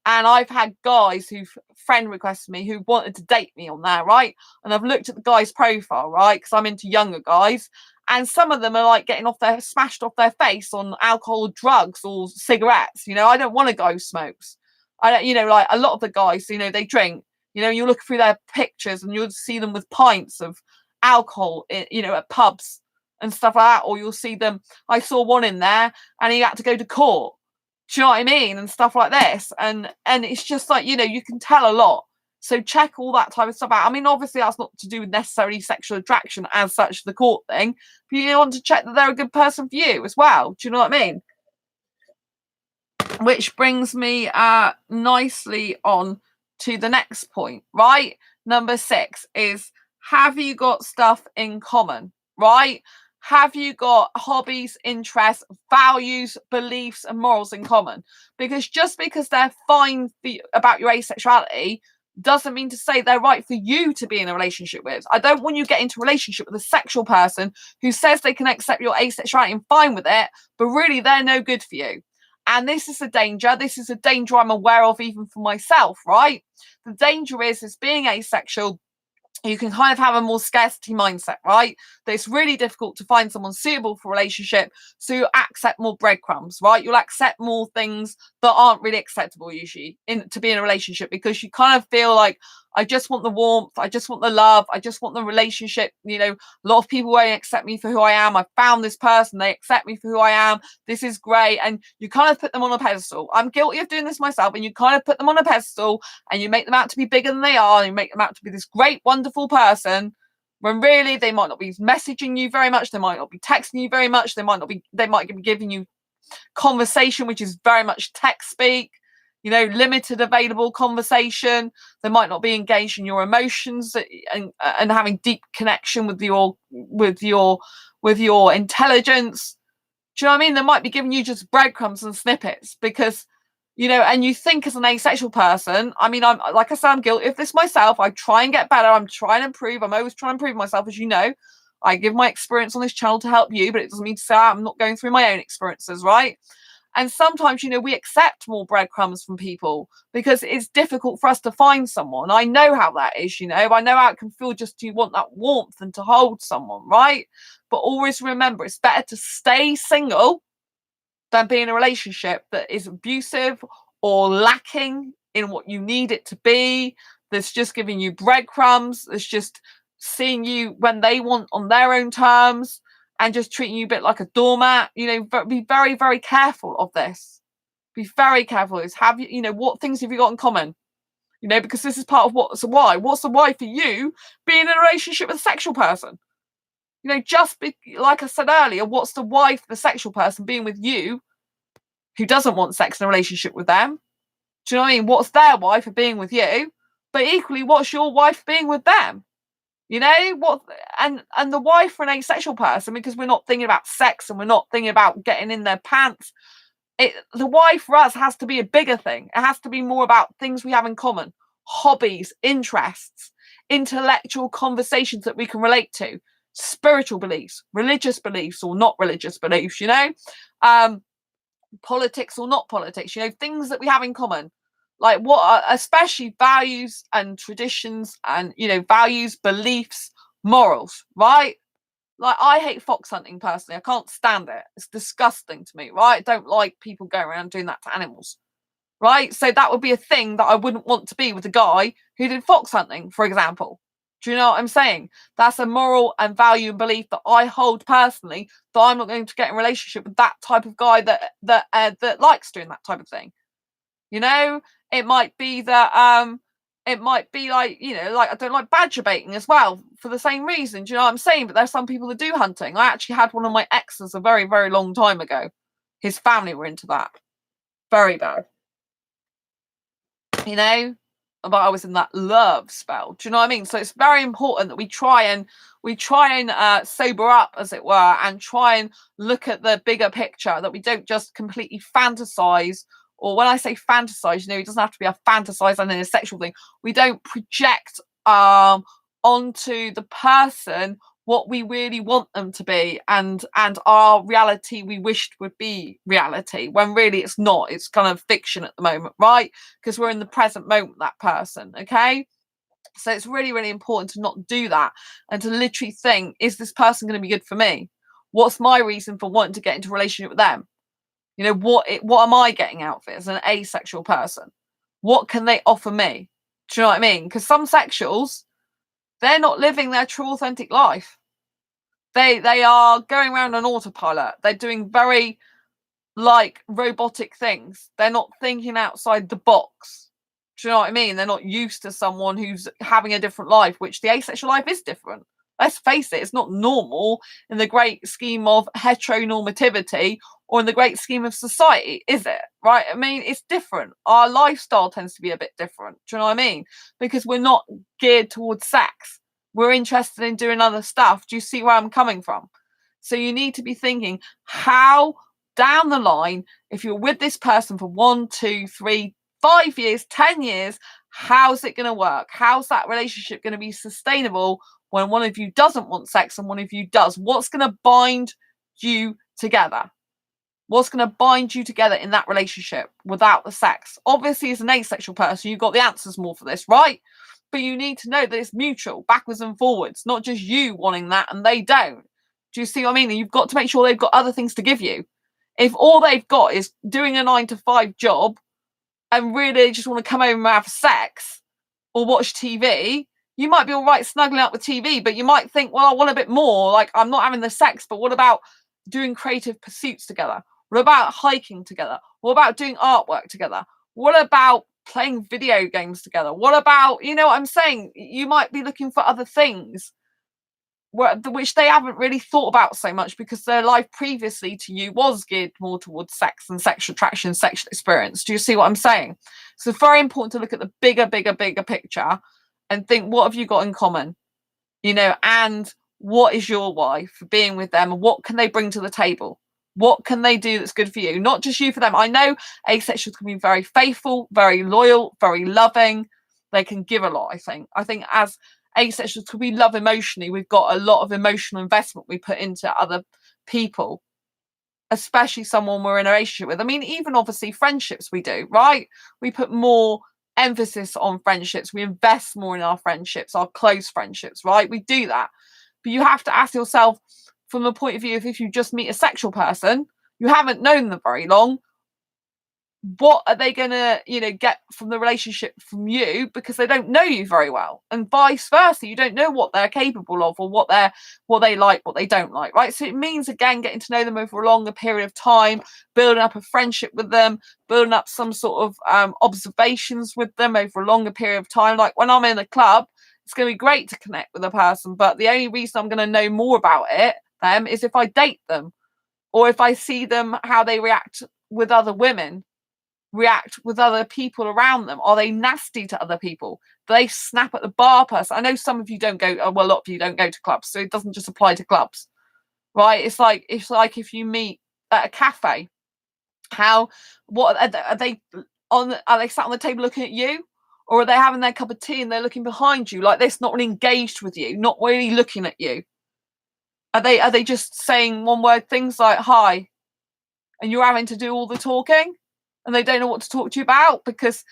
And I've had guys who friend requested me who wanted to date me on there, right? And I've looked at the guy's profile, right? Because I'm into younger guys. And some of them are like getting smashed off their face on alcohol or drugs or cigarettes. I don't want a guy who smokes. I don't, like a lot of the guys, they drink. You look through their pictures and you'll see them with pints of alcohol, at pubs and stuff like that. Or you'll see them. I saw one in there and he had to go to court. Do you know what I mean? And stuff like this. And it's just like, you can tell a lot. So check all that type of stuff out. I mean, obviously that's not to do with necessarily sexual attraction as such, the court thing, but you want to check that they're a good person for you as well. Do you know what I mean? Which brings me nicely on to the next point, right? Number 6 is, have you got stuff in common, right? Have you got hobbies, interests, values, beliefs, and morals in common? Because just because they're fine about your asexuality doesn't mean to say they're right for you to be in a relationship with. I don't want you to get into a relationship with a sexual person who says they can accept your asexuality and fine with it, but really they're no good for you. And this is a danger. This is a danger I'm aware of even for myself, right? The danger is being asexual, you can kind of have a more scarcity mindset, right? That it's really difficult to find someone suitable for a relationship, so you accept more breadcrumbs, right? You'll accept more things that aren't really acceptable usually to be in a relationship, because you kind of feel like, I just want the warmth, I just want the love, I just want the relationship. A lot of people won't accept me for who I am. I found this person, they accept me for who I am. This is great. And you kind of put them on a pedestal. I'm guilty of doing this myself. And you kind of put them on a pedestal and you make them out to be bigger than they are. And you make them out to be this great, wonderful person, when really they might not be messaging you very much. They might not be texting you very much. They might be giving you conversation, which is very much text speak. Limited available conversation. They might not be engaged in your emotions and having deep connection with your intelligence. Do you know what I mean? They might be giving you just breadcrumbs and snippets because, and you think as an asexual person, I mean, I'm like I said, I'm guilty of this myself. I try and get better. I'm trying to improve. I'm always trying to improve myself, as you know. I give my experience on this channel to help you, but it doesn't mean to say I'm not going through my own experiences, right? And sometimes, we accept more breadcrumbs from people because it's difficult for us to find someone. I know how that is, I know how it can feel just to want that warmth and to hold someone, right? But always remember, it's better to stay single than be in a relationship that is abusive or lacking in what you need it to be, that's just giving you breadcrumbs, that's just seeing you when they want on their own terms, and just treating you a bit like a doormat. But be very, very careful of this. Be very careful. What things have you got in common? Because this is part of what's the why. What's the why for you being in a relationship with a sexual person? Like I said earlier, what's the why for the sexual person being with you who doesn't want sex in a relationship with them? Do you know what I mean? What's their why for being with you? But equally, what's your why for being with them? What, and the why for an asexual person, because we're not thinking about sex and we're not thinking about getting in their pants. The why for us has to be a bigger thing. It has to be more about things we have in common, hobbies, interests, intellectual conversations that we can relate to, spiritual beliefs, religious beliefs or not religious beliefs, politics or not politics, things that we have in common. Like what are, especially values and traditions and, values, beliefs, morals, right? Like I hate fox hunting personally. I can't stand it. It's disgusting to me, right? I don't like people going around doing that to animals, right? So that would be a thing that I wouldn't want to be with a guy who did fox hunting, for example. Do you know what I'm saying? That's a moral and value and belief that I hold personally, that I'm not going to get in a relationship with that type of guy that likes doing that type of thing. You know, it might be that it might be like, you know, like I don't like badger baiting as well for the same reason. Do you know what I'm saying? But there's some people that do hunting. I actually had one of my exes a very, very long time ago. His family were into that. Very bad. You know? But I was in that love spell. Do you know what I mean? So it's very important that we try and sober up, as it were, and try and look at the bigger picture, that we don't just completely fantasize. Or when I say fantasize, you know, it doesn't have to be a fantasize and then a sexual thing. We don't project onto the person what we really want them to be, and our reality we wished would be reality, when really it's not. It's kind of fiction at the moment, right? Because we're in the present moment with that person. Okay, so it's really, really important to not do that, and to literally think, is this person going to be good for me? What's my reason for wanting to get into a relationship with them? You know, what am I getting out of it as an asexual person? What can they offer me? Do you know what I mean? Because some sexuals, they're not living their true authentic life. They are going around on autopilot. They're doing very like robotic things. They're not thinking outside the box. Do you know what I mean? They're not used to someone who's having a different life, which the asexual life is different. Let's face it, it's not normal in the great scheme of heteronormativity or in the great scheme of society, is it? Right? I mean, it's different. Our lifestyle tends to be a bit different. Do you know what I mean? Because we're not geared towards sex. We're interested in doing other stuff. Do you see where I'm coming from? So you need to be thinking, how down the line, if you're with this person for 1, 2, 3, 5 years, 10 years, how's it going to work? How's that relationship going to be sustainable when one of you doesn't want sex and one of you does? What's going to bind you together? What's going to bind you together in that relationship without the sex? Obviously, as an asexual person, you've got the answers more for this, right? But you need to know that it's mutual, backwards and forwards, not just you wanting that and they don't. Do you see what I mean? And you've got to make sure they've got other things to give you. If all they've got is doing a 9 to 5 job and really just want to come over and have sex or watch TV, you might be all right snuggling up with TV, but you might think, well, I want a bit more. Like, I'm not having the sex, but what about doing creative pursuits together? What about hiking together? What about doing artwork together? What about playing video games together? What about, you know what I'm saying? You might be looking for other things which they haven't really thought about so much, because their life previously to you was geared more towards sex and sexual attraction, sexual experience. Do you see what I'm saying? So it's very important to look at the bigger picture and think, what have you got in common? You know, and what is your why for being with them? And what can they bring to the table? What can they do that's good for you? Not just you for them. I know asexuals can be very faithful, very loyal, very loving. They can give a lot, I think. I think as asexuals, because we love emotionally, we've got a lot of emotional investment we put into other people, especially someone we're in a relationship with. I mean, even obviously friendships we do, right? We put more emphasis on friendships. We invest more in our friendships, our close friendships, right? We do that. But you have to ask yourself, from the point of view of, if you just meet a sexual person, you haven't known them very long, what are they going to, you know, get from the relationship from you, because they don't know you very well, and vice versa. You don't know what they're capable of, or what they like, what they don't like, right? So it means, again, getting to know them over a longer period of time, building up a friendship with them, building up some sort of observations with them over a longer period of time. Like when I'm in a club, it's going to be great to connect with a person, but the only reason I'm going to know more about them is if I date them, or if I see them, how they react with other women, react with other people around them. Are they nasty to other people? Do they snap at the bar person? I know some of you don't go, well, a lot of you don't go to clubs, so it doesn't just apply to clubs, right? It's like if you meet at a cafe, what are they on? Are they sat on the table looking at you, or are they having their cup of tea and they're looking behind you like this, not really engaged with you, not really looking at you? Are they just saying one word things like hi, and you're having to do all the talking? And they don't know what to talk to you about, because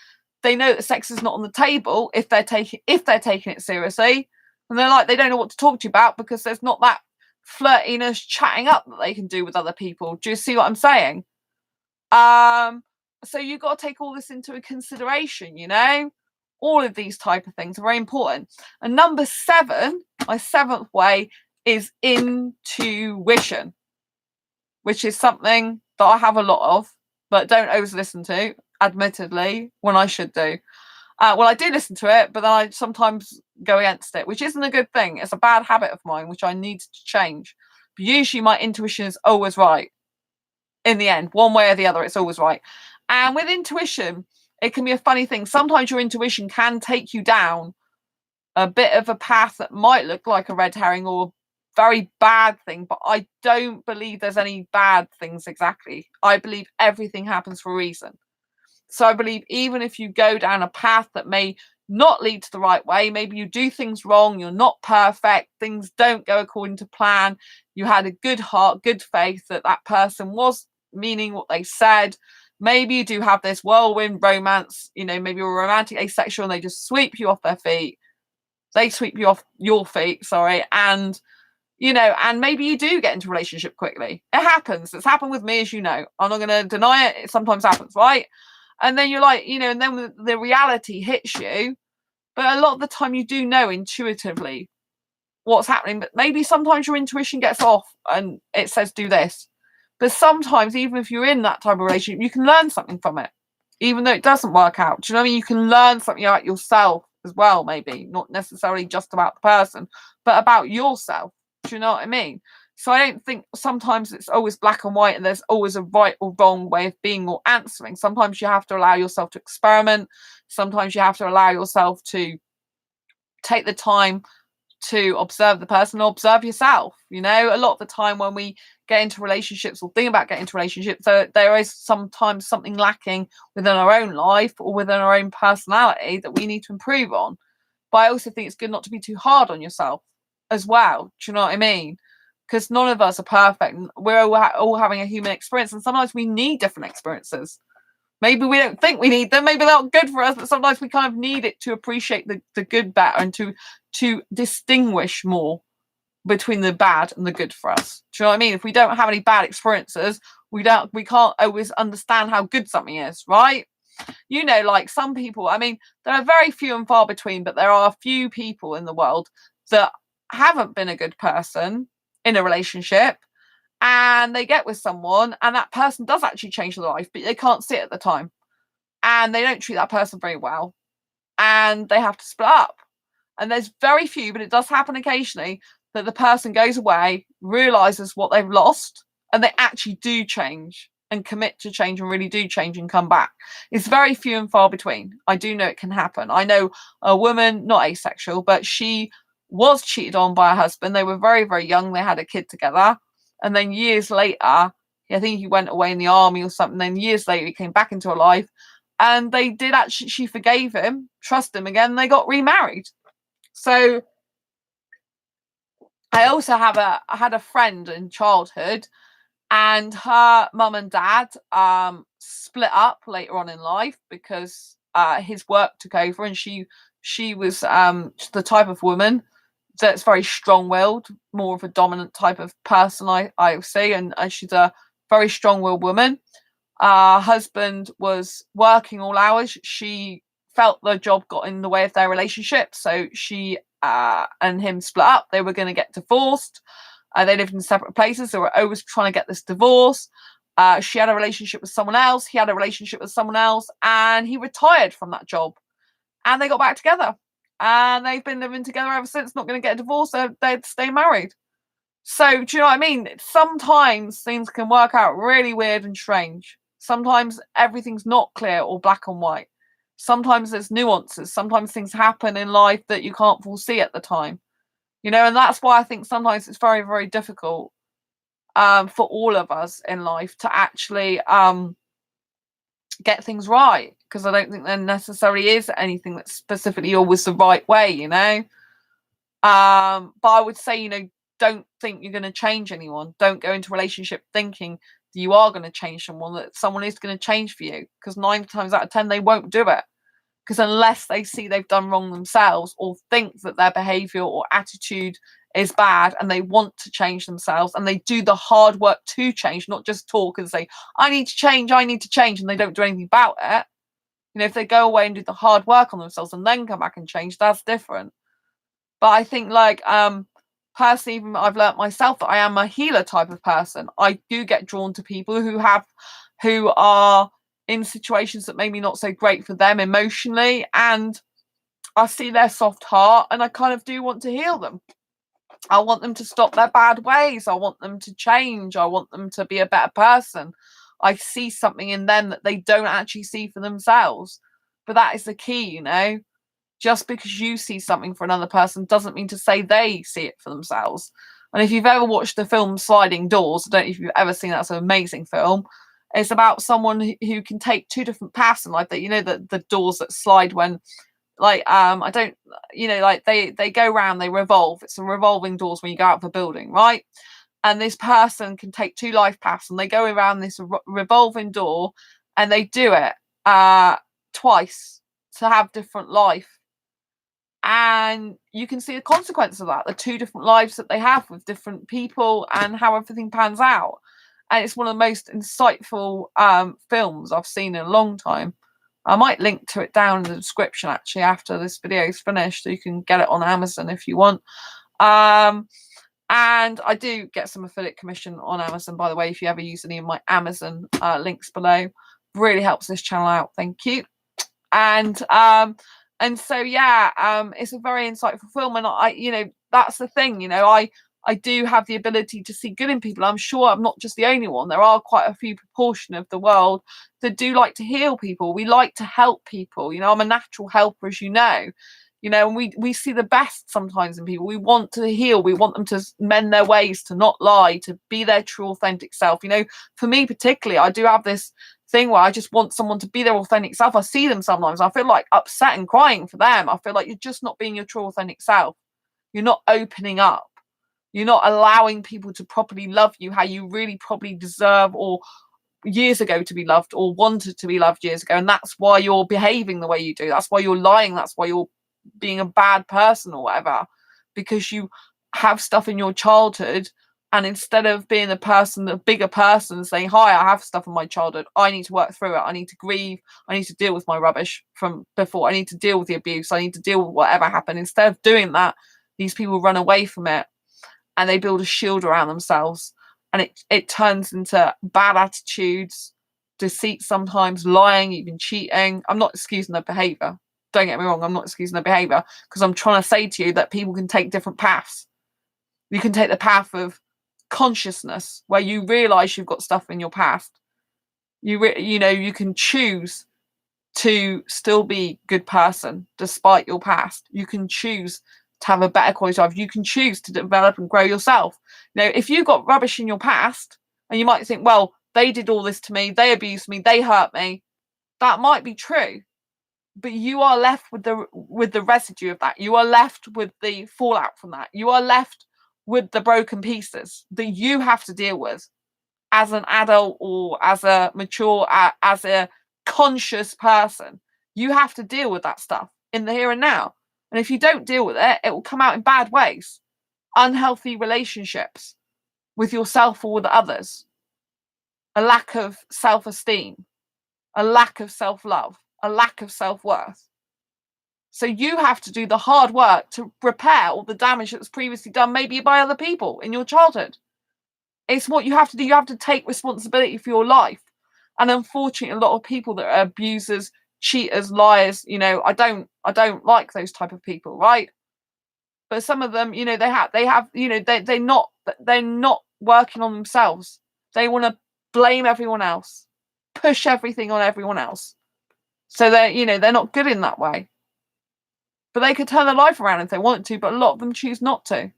they know that sex is not on the table if they're taking it seriously. And they're like, they don't know what to talk to you about, because there's not that flirtiness, chatting up that they can do with other people. Do you see what I'm saying? So you've got to take all this into consideration, you know? All of these type of things are very important. And number 7, my 7th way, is intuition, which is something that I have a lot of, but don't always listen to. admittedly, when I should do. Well, I do listen to it, but then I sometimes go against it, which isn't a good thing. It's a bad habit of mine, which I need to change. But usually my intuition is always right. In the end, one way or the other, it's always right. And with intuition, it can be a funny thing. Sometimes your intuition can take you down a bit of a path that might look like a red herring or a very bad thing, but I don't believe there's any bad things exactly. I believe everything happens for a reason. So I believe even if you go down a path that may not lead to the right way, maybe you do things wrong, you're not perfect, things don't go according to plan, you had a good heart, good faith that that person was meaning what they said. Maybe you do have this whirlwind romance, maybe you're a romantic asexual and they just sweep you off their feet. They sweep you off your feet, sorry, and and maybe you do get into a relationship quickly. It happens. It's happened with me, as you know. I'm not going to deny it. It sometimes happens, right? And then you're like, and then the reality hits you. But a lot of the time you do know intuitively what's happening. But maybe sometimes your intuition gets off and it says do this. But sometimes, even if you're in that type of relationship, you can learn something from it, even though it doesn't work out. Do you know what I mean? You can learn something about yourself as well, maybe. Not necessarily just about the person, but about yourself. Do you know what I mean? So I don't think sometimes it's always black and white and there's always a right or wrong way of being or answering. Sometimes you have to allow yourself to experiment. Sometimes you have to allow yourself to take the time to observe the person or observe yourself. A lot of the time when we get into relationships or think about getting into relationships, there is sometimes something lacking within our own life or within our own personality that we need to improve on. But I also think it's good not to be too hard on yourself as well. Do you know what I mean? Because none of us are perfect. We're all having a human experience, and sometimes we need different experiences. Maybe we don't think we need them. Maybe they're not good for us, but sometimes we kind of need it to appreciate the good better and to distinguish more between the bad and the good for us. Do you know what I mean? If we don't have any bad experiences, we can't always understand how good something is, right? Like some people, there are very few and far between, but there are a few people in the world that haven't been a good person in a relationship, and they get with someone and that person does actually change their life, but they can't see it at the time, and they don't treat that person very well, and they have to split up. And there's very few, but it does happen occasionally, that the person goes away, realizes what they've lost, and they actually do change and commit to change and really do change and come back. It's very few and far between. I do know it can happen. I know a woman, not asexual, but she was cheated on by her husband. They were very, very young. They had a kid together. And then years later, I think he went away in the army or something. Then years later, he came back into her life. And they did actually, she forgave him, trusted him again, and they got remarried. So I also I had a friend in childhood, and her mum and dad split up later on in life because his work took over, and she was the type of woman that's very strong-willed, more of a dominant type of person, I see, and she's a very strong-willed woman. Husband was working all hours. She felt the job got in the way of their relationship, so she and him split up. They were going to get divorced. They lived in separate places. They were always trying to get this divorce. She had a relationship with someone else. He had a relationship with someone else, and he retired from that job. And they got back together, and they've been living together ever since. Not going to get a divorce. They'd stay married. So do you know what I mean? Sometimes things can work out really weird and strange. Sometimes everything's not clear or black and white. Sometimes there's nuances. Sometimes things happen in life that you can't foresee at the time. And that's why I think sometimes it's very, very difficult for all of us in life to actually get things right, because I don't think there necessarily is anything that's specifically always the right way, But I would say, don't think you're going to change anyone. Don't go into a relationship thinking that you are going to change someone, that someone is going to change for you, because 9 times out of 10 they won't do it. Because unless they see they've done wrong themselves, or think that their behavior or attitude is bad and they want to change themselves, and they do the hard work to change, not just talk and say, I need to change, and they don't do anything about it. If they go away and do the hard work on themselves and then come back and change, that's different. But I think, personally, even I've learnt myself that I am a healer type of person. I do get drawn to people who are in situations that maybe not so great for them emotionally, and I see their soft heart and I kind of do want to heal them. I want them to stop their bad ways. I want them to change. I want them to be a better person. I see something in them that they don't actually see for themselves. But that is the key, you know. Just because you see something for another person doesn't mean to say they see it for themselves. And if you've ever watched the film Sliding Doors, I don't know if you've ever seen that, it's an amazing film. It's about someone who can take two different paths in life. That, you know, the doors that slide when, like, I don't, you know, like they go round, they revolve. It's a revolving doors when you go out of a building, right? And this person can take two life paths and they go around this revolving door, and they do it twice to have different life. And you can see the consequence of that, the two different lives that they have with different people and how everything pans out. And it's one of the most insightful films I've seen in a long time. I might link to it down in the description actually after this video is finished, so you can get it on Amazon if you want. And I do get some affiliate commission on Amazon, by the way, if you ever use any of my Amazon links below. Really helps this channel out, thank you. And so yeah, it's a very insightful film, and I, you know, that's the thing, you know, I do have the ability to see good in people. I'm sure I'm not just the only one. There are quite a few proportion of the world that do like to heal people. We like to help people. You know, I'm a natural helper, as you know. You know, and we see the best sometimes in people. We want to heal. We want them to mend their ways, to not lie, to be their true authentic self. You know, for me particularly, I do have this thing where I just want someone to be their authentic self. I see them sometimes, I feel like upset and crying for them. I feel like you're just not being your true authentic self. You're not opening up. You're not allowing people to properly love you how you really probably deserve, or years ago to be loved, or wanted to be loved years ago. And that's why you're behaving the way you do. That's why you're lying. That's why you're being a bad person or whatever, because you have stuff in your childhood. And instead of being the bigger person saying, hi, I have stuff in my childhood, I need to work through it, I need to grieve, I need to deal with my rubbish from before, I need to deal with the abuse, I need to deal with whatever happened. Instead of doing that, these people run away from it and they build a shield around themselves, and it turns into bad attitudes, deceit, sometimes lying, even cheating. I'm not excusing their behavior, don't get me wrong, I'm not excusing their behavior, because I'm trying to say to you that people can take different paths. You can take the path of consciousness, where you realize you've got stuff in your past. You know, you can choose to still be a good person despite your past. You can choose to have a better quality of life. You can choose to develop and grow yourself. You know, if you've got rubbish in your past, and you might think, well, they did all this to me, they abused me, they hurt me, that might be true, but you are left with the residue of that. You are left with the fallout from that. You are left with the broken pieces that you have to deal with as an adult, or as a mature, as a conscious person. You have to deal with that stuff in the here and now. And if you don't deal with it, it will come out in bad ways. Unhealthy relationships with yourself or with others, a lack of self-esteem, a lack of self-love, a lack of self-worth. So you have to do the hard work to repair all the damage that was previously done, maybe by other people in your childhood. It's what you have to do. You have to take responsibility for your life. And unfortunately, a lot of people that are abusers, cheaters, liars, you know, I don't like those type of people, right? But some of them, you know, they have, you know, they're not working on themselves. They want to blame everyone else, push everything on everyone else. So they're, you know, they're not good in that way. But they could turn their life around if they want to, but a lot of them choose not to,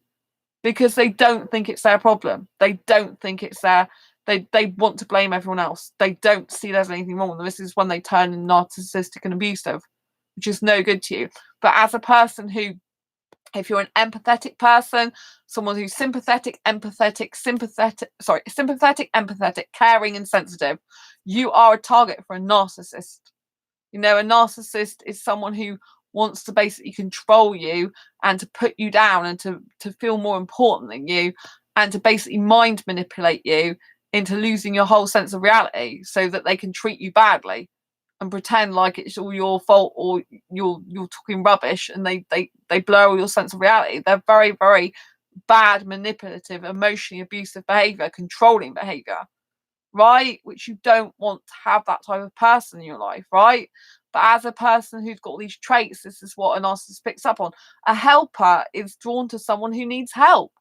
because they don't think it's their problem. They don't think it's their, they want to blame everyone else. They don't see there's anything wrong with them. This is when they turn narcissistic and abusive, which is no good to you. But as a person who, if you're an empathetic person, someone who's sympathetic, empathetic, caring and sensitive, you are a target for a narcissist. You know, a narcissist is someone who wants to basically control you and to put you down and to feel more important than you, and to basically mind manipulate you into losing your whole sense of reality, so that they can treat you badly and pretend like it's all your fault, or you're talking rubbish, and they blur all your sense of reality. They're very, very bad, manipulative, emotionally abusive behavior, controlling behavior. right? Which you don't want to have that type of person in your life, right? But as a person who's got these traits, this is what a narcissist picks up on. A helper is drawn to someone who needs help,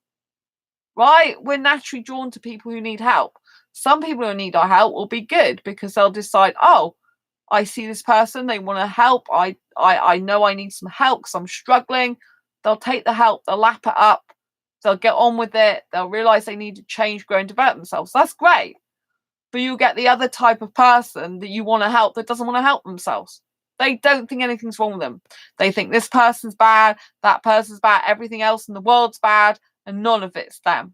right? We're naturally drawn to people who need help. Some people who need our help will be good because they'll decide, oh, I see this person, they want to help. I know I need some help because I'm struggling. They'll take the help, they'll lap it up, they'll get on with it, they'll realize they need to change, grow, and develop themselves. That's great. But you get the other type of person that you want to help that doesn't want to help themselves. They don't think anything's wrong with them. They think this person's bad, that person's bad, everything else in the world's bad, and none of it's them.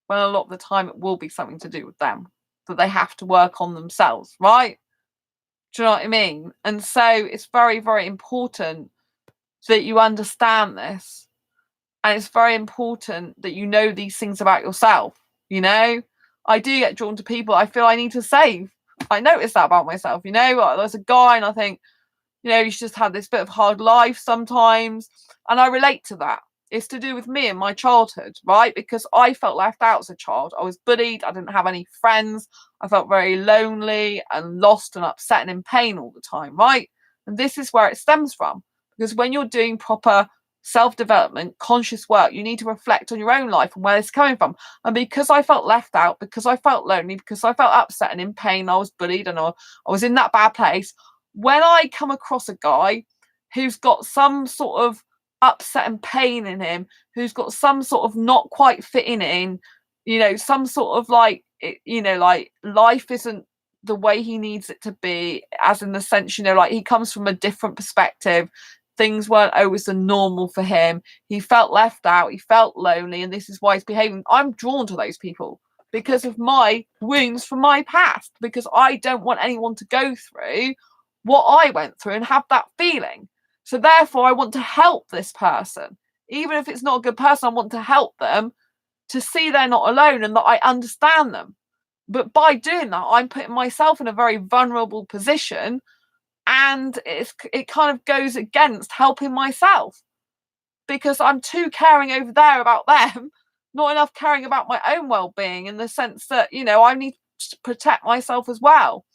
Well, a lot of the time it will be something to do with them, that they have to work on themselves, right? Do you know what I mean? And so it's very, very important that you understand this. And it's very important that you know these things about yourself. You know, I do get drawn to people I feel I need to save. I notice that about myself. You know, like, there's a guy and I think, you know, he's just had this bit of hard life sometimes. And I relate to that. It's to do with me and my childhood, right? Because I felt left out as a child. I was bullied. I didn't have any friends. I felt very lonely and lost and upset and in pain all the time, right? And this is where it stems from. Because when you're doing proper self-development, conscious work, you need to reflect on your own life and where it's coming from. And because I felt left out, because I felt lonely, because I felt upset and in pain, I was bullied and I was in that bad place. When I come across a guy who's got some sort of upset and pain in him, who's got some sort of not quite fitting in, you know, some sort of like, you know, like life isn't the way he needs it to be, as in the sense, you know, like he comes from a different perspective. Things weren't always the normal for him. He felt left out. He felt lonely. And this is why he's behaving. I'm drawn to those people because of my wounds from my past, because I don't want anyone to go through what I went through and have that feeling. So therefore, I want to help this person. Even if it's not a good person, I want to help them to see they're not alone and that I understand them. But by doing that, I'm putting myself in a very vulnerable position, and it kind of goes against helping myself because I'm too caring over there about them, not enough caring about my own well-being, in the sense that, you know, I need to protect myself as well.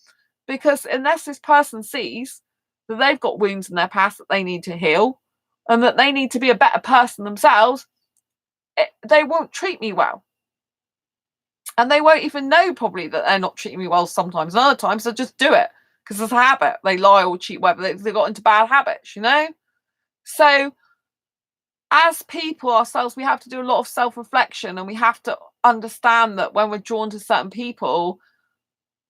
Because unless this person sees that they've got wounds in their past that they need to heal and that they need to be a better person themselves, they won't treat me well. And they won't even know probably that they're not treating me well sometimes. And other times they'll just do it because it's a habit. They lie or cheat, whether they got into bad habits, you know? So as people ourselves, we have to do a lot of self-reflection, and we have to understand that when we're drawn to certain people,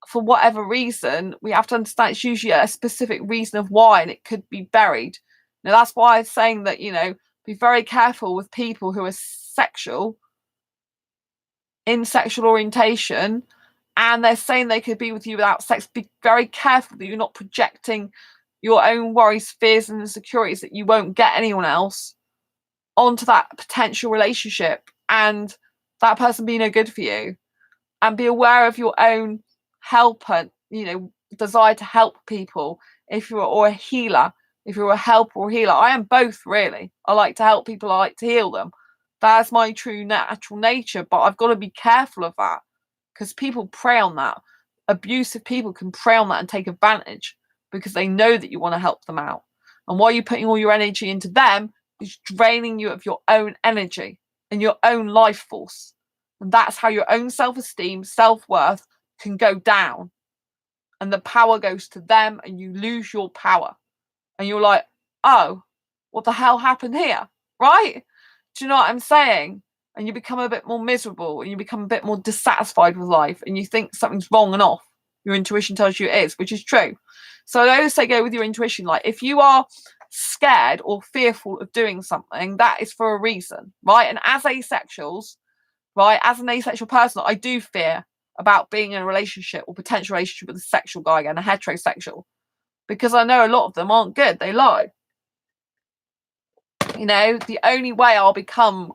for whatever reason, we have to understand it's usually a specific reason of why, and it could be buried. Now, that's why I'm saying that, you know, be very careful with people who are sexual, in sexual orientation, and they're saying they could be with you without sex. Be very careful that you're not projecting your own worries, fears, and insecurities that you won't get anyone else onto that potential relationship, and that person be no good for you. And be aware of your own help and, you know, desire to help people. If you're or a healer, if you're a helper or healer, I am both really. I like to help people, I like to heal them. That's my true natural nature, but I've got to be careful of that because people prey on that. Abusive people can prey on that and take advantage because they know that you want to help them out. And while you're putting all your energy into them, it's draining you of your own energy and your own life force. And that's how your own self-esteem, self-worth can go down. And the power goes to them and you lose your power. And you're like, oh, what the hell happened here? Right? Do you know what I'm saying? And you become a bit more miserable and you become a bit more dissatisfied with life and you think something's wrong and off. Your intuition tells you it is, which is true. So I always say go with your intuition. Like if you are scared or fearful of doing something, that is for a reason, right? And as asexuals, right, as an asexual person, I do fear about being in a relationship or potential relationship with a sexual guy and a heterosexual, because I know a lot of them aren't good. They lie. You know, the only way I'll become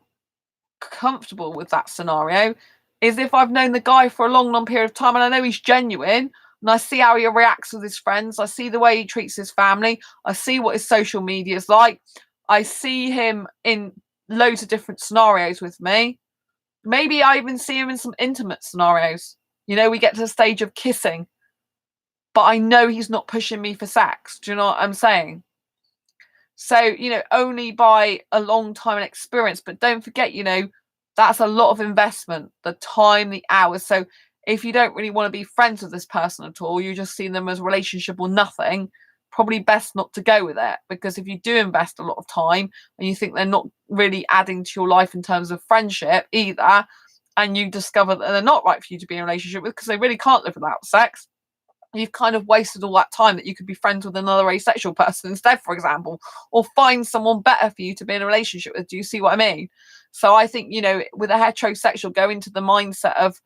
comfortable with that scenario is if I've known the guy for a long, long period of time and I know he's genuine and I see how he reacts with his friends. I see the way he treats his family. I see what his social media is like. I see him in loads of different scenarios with me. Maybe I even see him in some intimate scenarios. You know, we get to the stage of kissing, but I know he's not pushing me for sex. Do you know what I'm saying? So, you know, only by a long time and experience. But don't forget, you know, that's a lot of investment, the time, the hours. So if you don't really want to be friends with this person at all, you just see them as a relationship or nothing, probably best not to go with it. Because if you do invest a lot of time and you think they're not really adding to your life in terms of friendship either, and you discover that they're not right for you to be in a relationship with because they really can't live without sex, you've kind of wasted all that time that you could be friends with another asexual person instead, for example, or find someone better for you to be in a relationship with. Do you see what I mean? So I think, you know, with a heterosexual, go into the mindset of,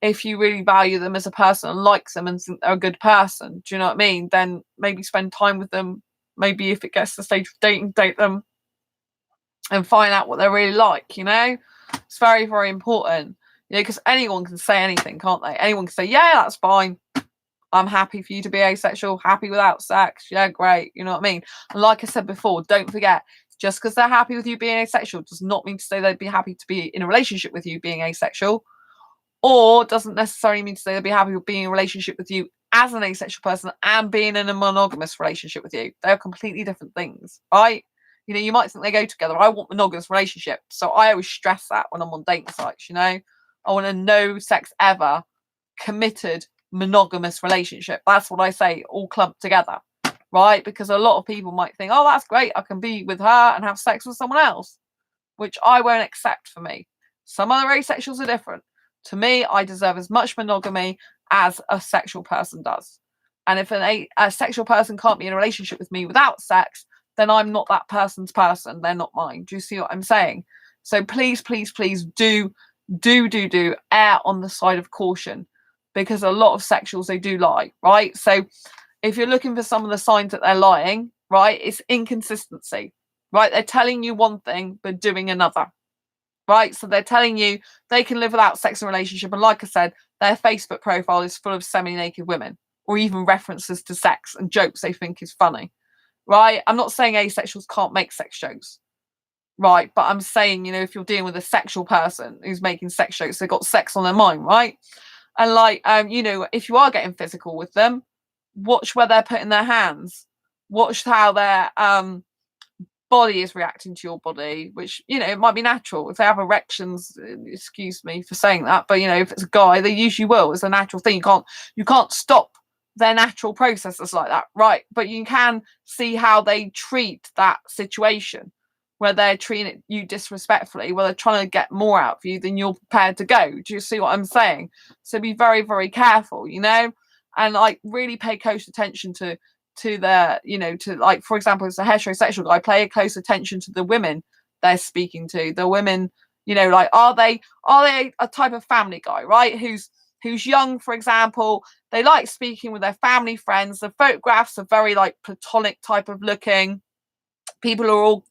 if you really value them as a person and like them and think they're a good person, do you know what I mean? Then maybe spend time with them. Maybe if it gets to the stage of dating, date them and find out what they're really like, you know? It's very, very important. You know, because anyone can say anything, can't they? Anyone can say, yeah, that's fine. I'm happy for you to be asexual, happy without sex. Yeah, great. You know what I mean? And like I said before, don't forget, just because they're happy with you being asexual does not mean to say they'd be happy to be in a relationship with you being asexual, or doesn't necessarily mean to say they'd be happy with being in a relationship with you as an asexual person and being in a monogamous relationship with you. They're completely different things, right? You know, you might think they go together. I want monogamous relationship. So I always stress that when I'm on dating sites, you know? I want a no sex ever, committed, monogamous relationship. That's what I say, all clumped together, right? Because a lot of people might think, oh, that's great, I can be with her and have sex with someone else, which I won't accept for me. Some other asexuals are different. To me, I deserve as much monogamy as a sexual person does. And if a sexual person can't be in a relationship with me without sex, then I'm not that person's person. They're not mine. Do you see what I'm saying? So please, please, please do err on the side of caution, because a lot of sexuals, they do lie, right? So if you're looking for some of the signs that they're lying, right, it's inconsistency, right? They're telling you one thing but doing another, right? So they're telling you they can live without sex and relationship, and like I said, their Facebook profile is full of semi-naked women, or even references to sex and jokes they think is funny, right? I'm not saying asexuals can't make sex jokes, right? But I'm saying, you know, if you're dealing with a sexual person who's making sex jokes, they've got sex on their mind, right? And like, you know, if you are getting physical with them, watch where they're putting their hands. Watch how their body is reacting to your body, which, you know, it might be natural. If they have erections, excuse me for saying that, but, you know, if it's a guy, they usually will. It's a natural thing. You can't stop their natural processes like that, right? But you can see how they treat that situation, where they're treating you disrespectfully, where they're trying to get more out of you than you're prepared to go. Do you see what I'm saying? So be very, very careful, you know, and like really pay close attention to their, you know, to, like, for example, as a heterosexual guy, pay close attention to the women they're speaking to. The women, you know, like, are they a type of family guy, right? Who's young, for example, they like speaking with their family friends. The photographs are very like platonic type of looking. People are all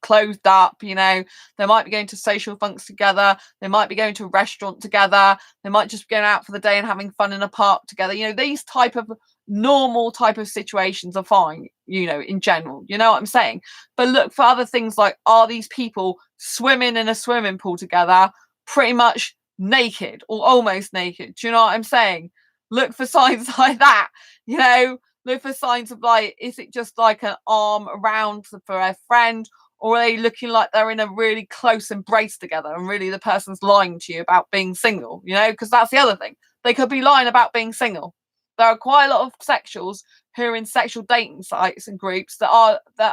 clothed up, you know, they might be going to social functions together, they might be going to a restaurant together, they might just be going out for the day and having fun in a park together. You know, these type of normal type of situations are fine, you know, in general, you know what I'm saying? But look for other things, like, are these people swimming in a swimming pool together pretty much naked or almost naked? Do you know what I'm saying? Look for signs like that, you know. Look for signs of, like, is it just like an arm around for a friend, or are they looking like they're in a really close embrace together and really the person's lying to you about being single, you know? Because that's the other thing. They could be lying about being single. There are quite a lot of sexuals who are in sexual dating sites and groups that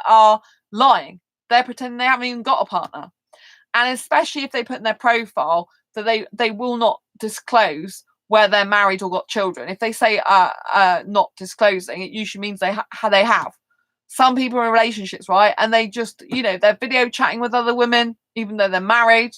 are lying. They're pretending they haven't even got a partner. And especially if they put in their profile that they will not disclose where they're married or got children. If they say not disclosing, it usually means they have. Some people are in relationships, right? And they just, you know, they're video chatting with other women, even though they're married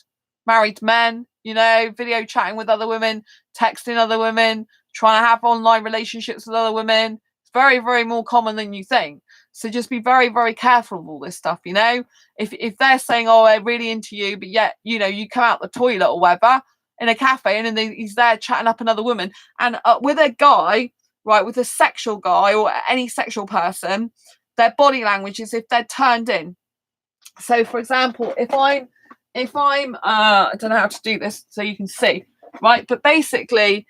men, you know, video chatting with other women, texting other women, trying to have online relationships with other women. It's very, very more common than you think. So just be very, very careful of all this stuff, you know. If they're saying, oh, they're really into you, but yet, you know, you come out the toilet or whatever in a cafe, and then he's there chatting up another woman, and with a guy, right, with a sexual guy or any sexual person, their body language is if they're turned in. So, for example, if I'm I don't know how to do this so you can see, right, but basically,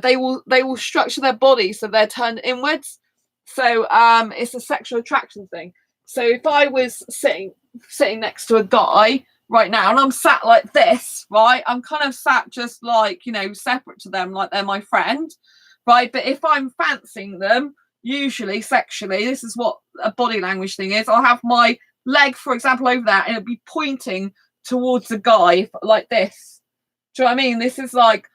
they will structure their body so they're turned inwards. So it's a sexual attraction thing. So if I was sitting next to a guy right now and I'm sat like this, right, I'm kind of sat just like, you know, separate to them, like they're my friend, right? But if I'm fancying them, usually sexually, this is what a body language thing is, I'll have my leg, for example, over there, and it'll be pointing towards the guy like this. Do you know what I mean? This is like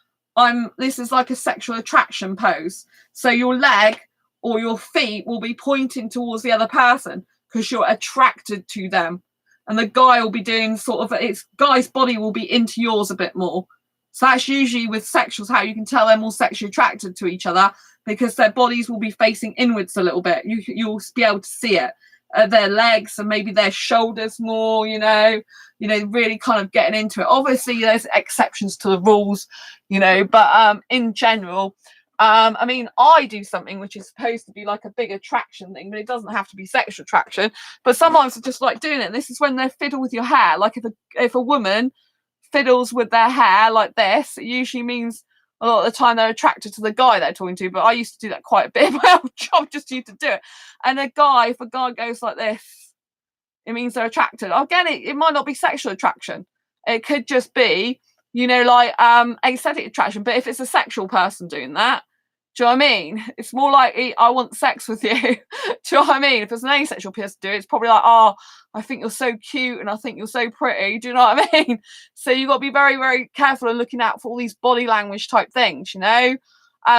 a sexual attraction pose. So your leg or your feet will be pointing towards the other person because you're attracted to them. And the guy will be doing sort of, its guy's body will be into yours a bit more. So that's usually with sexuals how you can tell they're more sexually attracted to each other, because their bodies will be facing inwards a little bit. You'll be able to see it. Their legs and maybe their shoulders more, you know, really kind of getting into it. Obviously, there's exceptions to the rules, you know, but in general, I mean, I do something which is supposed to be like a big attraction thing, but it doesn't have to be sexual attraction. But sometimes I just like doing it. And this is when they fiddle with your hair. Like if a woman fiddles with their hair like this, it usually means a lot of the time they're attracted to the guy they're talking to. But I used to do that quite a bit in my old job, just used to do it. And if a guy goes like this, it means they're attracted. Again, it might not be sexual attraction. It could just be, you know, like aesthetic attraction. But if it's a sexual person doing that, do you know what I mean? It's more like, I want sex with you. Do you know what I mean? If it's an asexual person do it, it's probably like, oh, I think you're so cute and I think you're so pretty. Do you know what I mean? So you've got to be very, very careful and looking out for all these body language type things, you know?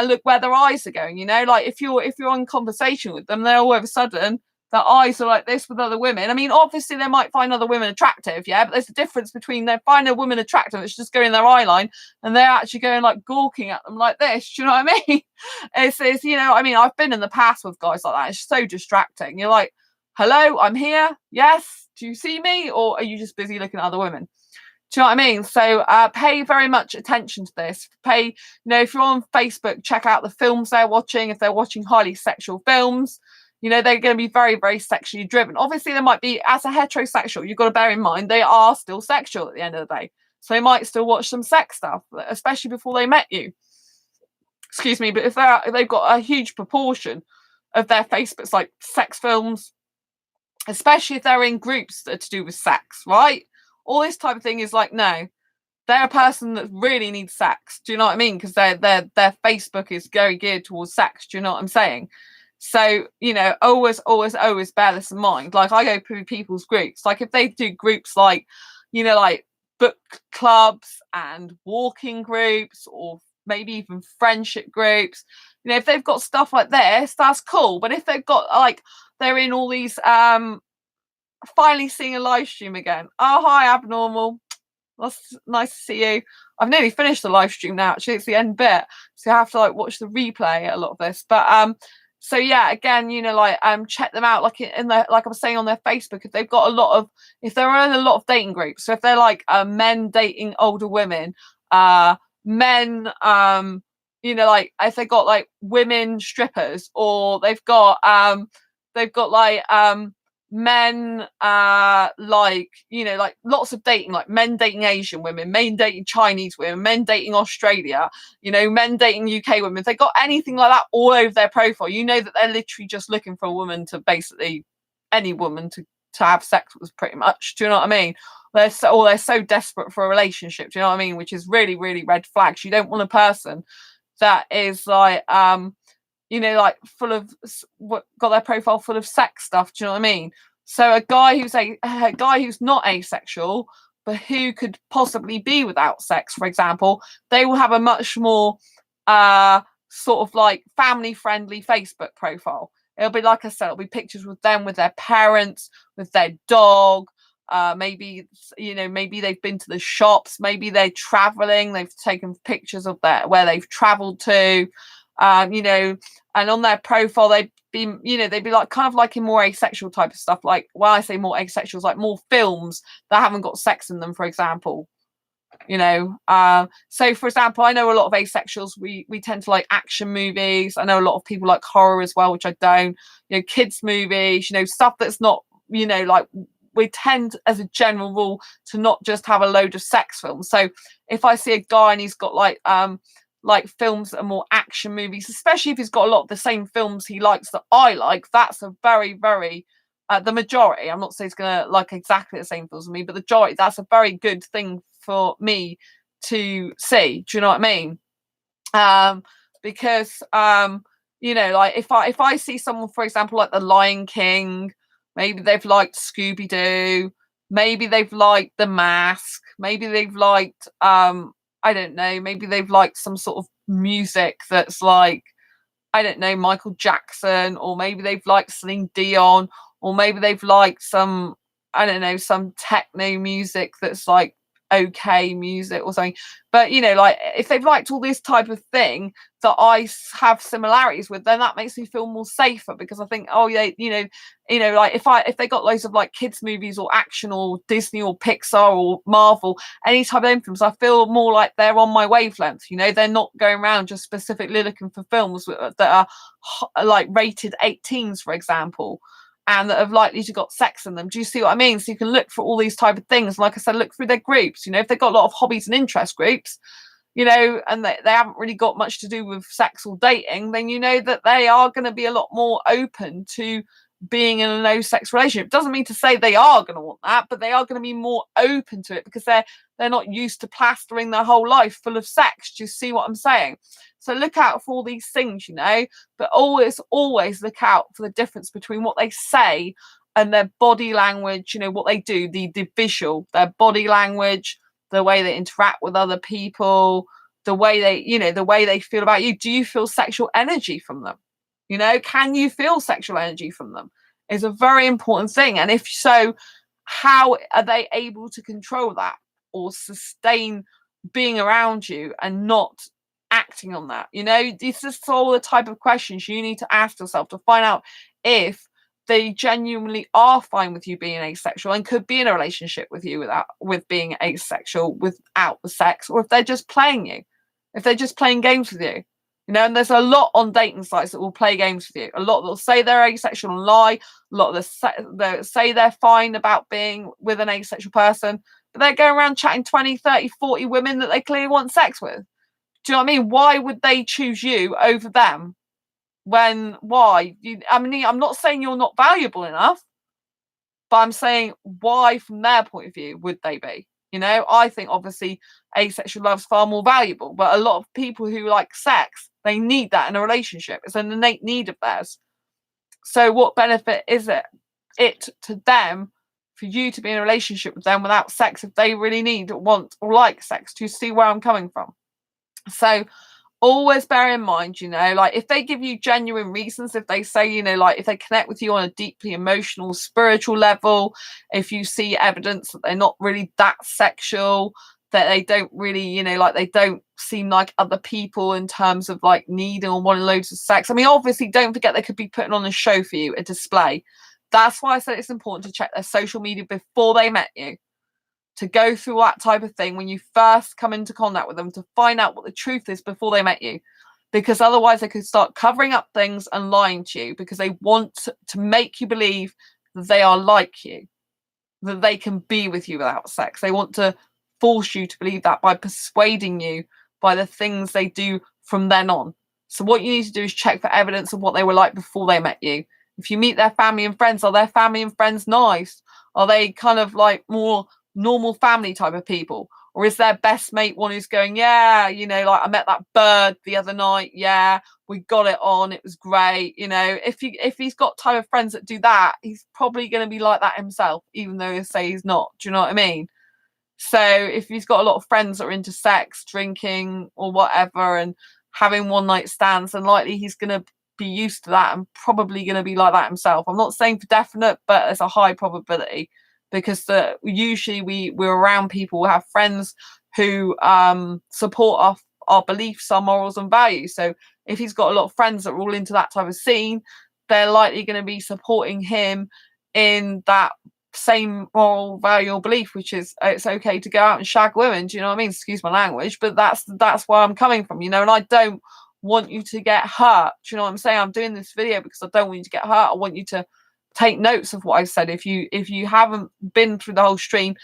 Look where their eyes are going, you know? Like if you're in conversation with them, they're all of a sudden, their eyes are like this with other women. I mean, obviously they might find other women attractive, yeah, but there's a difference between they find a woman attractive that's just going in their eye line and they're actually going like gawking at them like this. Do you know what I mean? It's you know, I mean, I've been in the past with guys like that. It's so distracting. You're like, hello, I'm here. Yes. Do you see me? Or are you just busy looking at other women? Do you know what I mean? So pay very much attention to this. You know, if you're on Facebook, check out the films they're watching. If they're watching highly sexual films, you know, they're going to be very, very sexually driven. Obviously, they might be, as a heterosexual, you've got to bear in mind, they are still sexual at the end of the day. So they might still watch some sex stuff, especially before they met you. Excuse me, but if they've got a huge proportion of their Facebooks like sex films, especially if they're in groups that are to do with sex, right? All this type of thing is like, no, they're a person that really needs sex. Do you know what I mean? Because their Facebook is very geared towards sex. Do you know what I'm saying? So, you know, always bear this in mind. Like I go through people's groups, like if they do groups like, you know, like book clubs and walking groups or maybe even friendship groups, you know, if they've got stuff like this, that's cool. But if they've got like, they're in all these, finally seeing a live stream again. Oh, hi, Abnormal. That's nice to see you. I've nearly finished the live stream now. Actually, it's the end bit. So I have to like watch the replay a lot of this. But, so yeah, again, you know, like check them out, like in the, like I was saying, on their Facebook, if they've got if they're in a lot of dating groups. So if they're like men dating older women, men, you know, like if they got like women strippers, or they've got like men like, you know, like lots of dating, like men dating Asian women, men dating Chinese women, men dating Australia, you know, men dating UK women. If they got anything like that all over their profile, you know that they're literally just looking for a woman to basically, any woman to have sex with, pretty much. Do you know what I mean? They're so desperate for a relationship. Do you know what I mean? Which is really, really red flags. You don't want a person that is like you know, like full of got their profile full of sex stuff. Do you know what I mean? So a guy who's not asexual, but who could possibly be without sex, for example, they will have a much more sort of like family friendly Facebook profile. It'll be, like I said, it'll be pictures with them, with their parents, with their dog. Maybe, you know, maybe they've been to the shops, maybe they're traveling, they've taken pictures of where they've traveled to. You know, and on their profile they'd be like kind of like in more asexual type of stuff, like, well, I say more asexuals, like more films that haven't got sex in them, for example, you know. So for example, I know a lot of asexuals, we tend to like action movies. I know a lot of people like horror as well, which I don't, you know, kids movies, you know, stuff that's not, you know, like we tend as a general rule to not just have a load of sex films. So if I see a guy and he's got like like films that are more action movies, especially if he's got a lot of the same films he likes that I like. That's a very, very the majority. I'm not saying he's gonna like exactly the same films as me, but the majority, that's a very good thing for me to see. Do you know what I mean? Because you know, like if I see someone, for example, like The Lion King, maybe they've liked Scooby Doo, maybe they've liked The Mask, maybe they've liked I don't know, maybe they've liked some sort of music that's like, I don't know, Michael Jackson, or maybe they've liked Celine Dion, or maybe they've liked some, I don't know, some techno music that's like okay music or something. But you know, like if they've liked all this type of thing that I have similarities with, then that makes me feel more safer, because I think, oh yeah, like if they got loads of like kids movies or action or Disney or Pixar or Marvel, any type of influence, I feel more like they're on my wavelength. You know, they're not going around just specifically looking for films that are like rated 18s, for example, and that have likely to got sex in them. Do you see what I mean? So you can look for all these type of things. Like I said, look through their groups. You know, if they've got a lot of hobbies and interest groups, you know, and they haven't really got much to do with sex or dating, then you know that they are going to be a lot more open to being in a no sex relationship. Doesn't mean to say they are going to want that, but they are going to be more open to it because they're not used to plastering their whole life full of sex. Do you see what I'm saying? So look out for all these things, you know, but always look out for the difference between what they say and their body language, you know, what they do, the visual, their body language, the way they interact with other people, the way they feel about you. Do you feel sexual energy from them? You know, can you feel sexual energy from them? Is a very important thing. And if so, how are they able to control that or sustain being around you and not acting on that? You know, this is all the type of questions you need to ask yourself to find out if they genuinely are fine with you being asexual and could be in a relationship with you with being asexual without the sex, or if they're just playing you, if they're just playing games with you. You know, and there's a lot on dating sites that will play games with you. A lot that will say they're asexual and lie. A lot that say they're fine about being with an asexual person, but they're going around chatting 20, 30, 40 women that they clearly want sex with. Do you know what I mean? Why would they choose you over them? Why? I mean, I'm not saying you're not valuable enough, but I'm saying why, from their point of view, would they be? You know, I think obviously asexual love's far more valuable, but a lot of people who like sex, they need that in a relationship. It's an innate need of theirs. So what benefit is it to them for you to be in a relationship with them without sex if they really need, want, or like sex? Do you see where I'm coming from? So always bear in mind, you know, like if they give you genuine reasons, if they say, you know, like if they connect with you on a deeply emotional, spiritual level, if you see evidence that they're not really that sexual, that they don't really, you know, like they don't seem like other people in terms of like needing or wanting loads of sex. I mean, obviously, don't forget they could be putting on a show for you, a display. That's why I said it's important to check their social media before they met you, to go through that type of thing when you first come into contact with them, to find out what the truth is before they met you, because otherwise they could start covering up things and lying to you because they want to make you believe that they are like you, that they can be with you without sex. They want to force you to believe that by persuading you by the things they do from then on. So what you need to do is check for evidence of what they were like before they met you. If you meet their family and friends, are their family and friends nice? Are they kind of like more normal family type of people? Or is their best mate one who's going, yeah, you know, like I met that bird the other night, yeah, we got it on, it was great. You know, if he's got type of friends that do that, he's probably going to be like that himself, even though he'll say he's not. Do you know what I mean? So if he's got a lot of friends that are into sex, drinking or whatever, and having one night stands, then likely he's going to be used to that and probably going to be like that himself. I'm not saying for definite, but there's a high probability, because usually we're around people who have friends who support our beliefs, our morals and values. So if he's got a lot of friends that are all into that type of scene, they're likely going to be supporting him in that same moral value or belief, which is it's okay to go out and shag women. Do you know what I mean? Excuse my language, but that's where I'm coming from, you know. And I don't want you to get hurt. Do you know what I'm saying? I'm doing this video because I don't want you to get hurt. I want you to take notes of what I've said. If you haven't been through the whole stream,